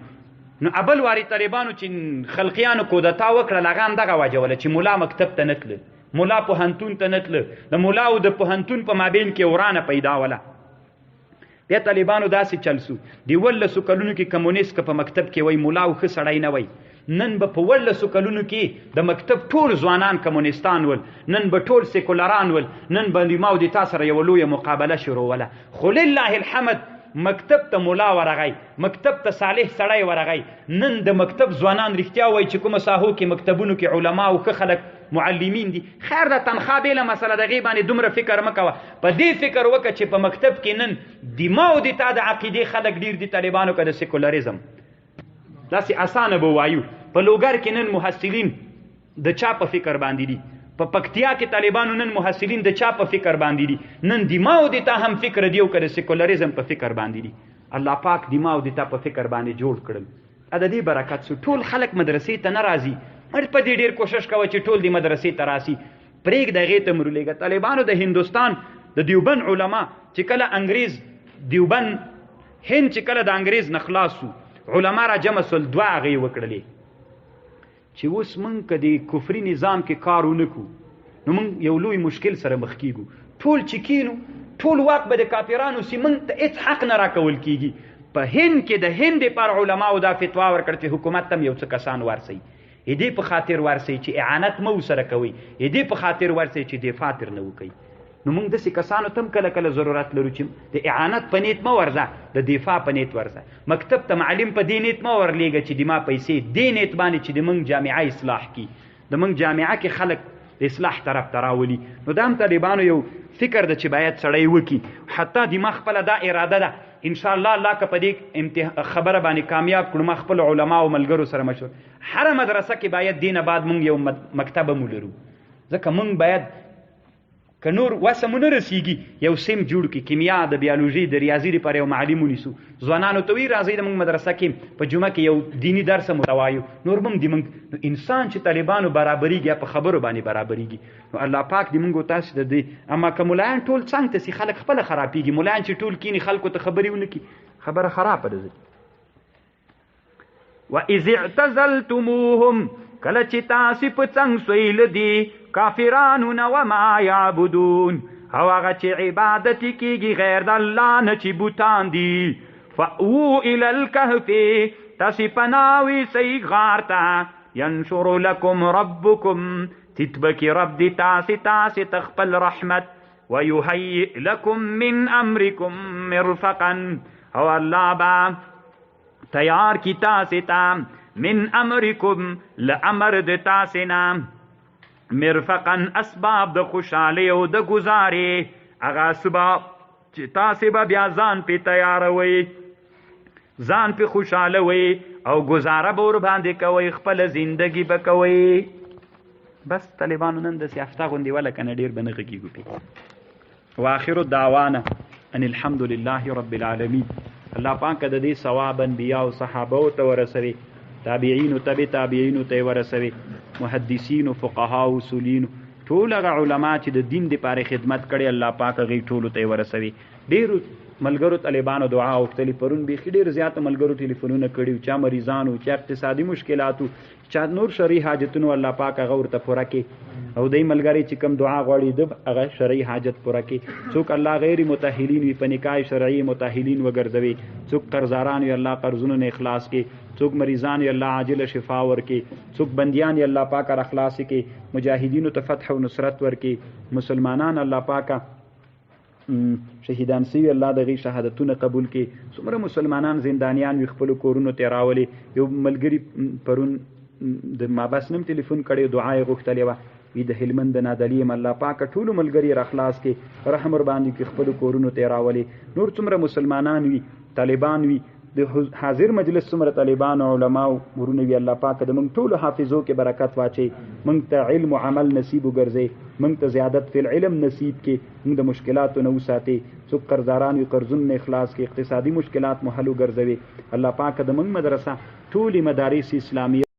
نو اول واري طالبانو چې خلقیانو کودتا وکړه هغه هم دغه واجوله چې ملا مکتب ته نه تله ملا پوهنتون ته نه تله د ملا او د پوهنتون په مابین کې ورانه پیدا وله بیا طالبانو داسې چل سو د 18 کلونو کې کمونیست که په مکتب کې وای ملا او ښه سړی نه وای نن به په 18 کلونو کې د مکتب ټول ځوانان کمونیستان ول نن به ټول سیکولران ول نن به د ما او د تا سره یوه لویه مقابله شروعوله خو لله الحمد مکتب ته ملا ورغی مکتب ته صالح سړی ورغی نن د مکتب ځوانان رښتیا وایي چې کومه ساحو کې مکتبونو کې علما او ښه خلک معلمین دي خیر د تنخوا بیله مسله دغې باندې دومره فکر مه کوه په دې فکر وکړه چې په مکتب کې نن د ما او د تا د عقیدې خلک ډېر دي طالبانو که د سیکولریزم داسې اسانه به وایو په لوګر کې نن محصلین د چا په فکر باندې دي په پکتیا کې طالبانو نن محصلین د چا په فکر باندې دي نن د ما او د تا هم فکر دی او که د سیکولریزم په فکر باندې دي الله پاک د ما او د تا په فکر باندې جوړ کړل د دې برکت سو ټول خلک مدرسې ته نه راځي مړ په دې ډېر کوشش کوه چې ټول د مدرسې ته راسي پرېږده هغې ته مرولېږه طالبانو د هندوستان د دیوبند علما چې کله انګریز دیوبند هند چې کله د انګریز نه خلاص سو علما را جمع سول دوه هغې وکړلې چې اوس موږ که د کفري نظام کې کار ونه کړو نو موږ یو لوی مشکل سره مخ کېږو ټول چې کینو ټول واک به د کافرانو سي موږ ته هېڅ حق نه راکول کېږي په هند کې د هند دپاره علماو دا فتوا ورکړه چې حکومت ته هم یو څه کسان ورسئ دې په خاطر ورسئ چې اعانت مه ورسره کوئ دې په خاطر ورسئ چې دفاع تر نه وکئ نو موږ داسې کسانو ته هم کله کله ضرورت لرو چې د اعانت په نیت مه ورځه د دفاع په نیت ورځه مکتب ته معلم په دې نیت مه ورلیږه چې د ما پیسې دې نیت باندې چې د موږ جامعه اصلاح کړي د موږ جامعه کې خلک د اصلاح طرف ته راولي نو دا هم طالبانو یو فکر ده چې باید سړی وکړي حتی د ما خپله دا اراده ده انشاءالله الله که په دې خبره باندې کامیاب کړو ما خپل علما او ملګرو سره مشور هره مدرسه کې باید دې نه بعد موږ یو مکتب هم ولرو ځکه موږ باید که نور وسه مو نه رسیږي یو سیم جوړ کړي کیمیا د بیالوژي د ریاضي لپاره یو معلم ونیسو ځوانانو ته وایي راځئ د موږ مدرسه کې په جمعه کې یو دیني درس هم ورته وایو نور به هم د موږ انسان چې طالبانو برابرېږي په خبرو باندې برابرېږي نو الله پاک دې موږ تاسو د دې اما که ملایان ټول څنګ ته سي خلک خپله خرابېږي ملایان چې ټول کیني خلکو ته خبرې ونه کړي خبره خرابه ده وَإِذِ اعْتَزَلْتُمُوهُمْ کله چې تاسې په څنګ سوی له دې کافرانو نه وما یعبدون او هغه چې عبادت کېږي غیر د الله نه چې بوتان دي فأووا إلى الكهف تاسې پناه ویسئ غار ته ینشر لکم ربکم تتبکي رب دې تاسې ته خپل رحمت ویهیئ لکم من امرکم مرفقا او الله به تیار کی تاسې ته من امرکم لامر د تاسې نه مرفقا اسباب د خوشحالۍ او د ګزارې هغه اسباب چې تاسې به بیا ځان پې تیاروئ ځان پې خوشحالوئ او ګزاره به ورباندې کوئ خپله زندګي به کوئ بس طالبانو نن داسې هفته غوندې وله که نه ډېر به نه غږېږو پې واخر دعوانا ان الحمد لله رب العالمین الله پاکه د دې ثواب انبیا او صحابو ته ورسوي تابعین او تبع تابعین ته ورسوي محدثین او فقها او اصولین ټول هغه علما چې د دین لپاره خدمت کړي الله پاک هغې ټولو ته ورسوي ډېرو ملګرو طالبانو دعا غوښتلې پرون بیخي ډېر زیاته ملګرو ټلیفونونه کړي چا مریضانو چا اقتصادي مشکلاتو چا نور شرعي حاجتونو الله پاک هغه ورته پوره کړي او دی ملګری چې کوم دعا غواړي د هغه شرعي حاجت پوره کړي څوک الله غیر متأهلین وي په نکاح شرعي متأهلین وګرځوي څوک قرضداران وي الله قرضونو نه اخلاص کړي څوک مریضان وي الله عاجله شفا ورکړي څوک بندیان وي الله پاک را خلاص کړي مجاهدینو ته فتح او نصرت ورکړي مسلمانان الله پاک شهیدان سوي الله د غي شهادتونه قبول کړي. څومره مسلمانان زندانیان وي خپل کورونو ته راولي. یو ملګری پرون د مابس نم ټلیفون کړي دعا یې غوښتلې وه وی د هلمند د نادلیم الله پاک ټولو ملګري را خلاص کې رحم ور باندې کې خپل کورونو ته راولي. نور څومره مسلمانان وي طالبان وي د حاضر مجلس څومره طالبان او علما ورونه وي الله پاک د موږ ټولو حافظو کې برکت واچي. موږ ته علم او عمل نصیب وګرځي. موږ ته زیادت فی العلم نصیب کې. موږ د مشکلاتو نه وساتي. څوک قرضداران وي قرضونه اخلاص کې. اقتصادي مشکلات مو حل وګرځوي. الله پاک د موږ مدرسه ټولي مدارس اسلامیه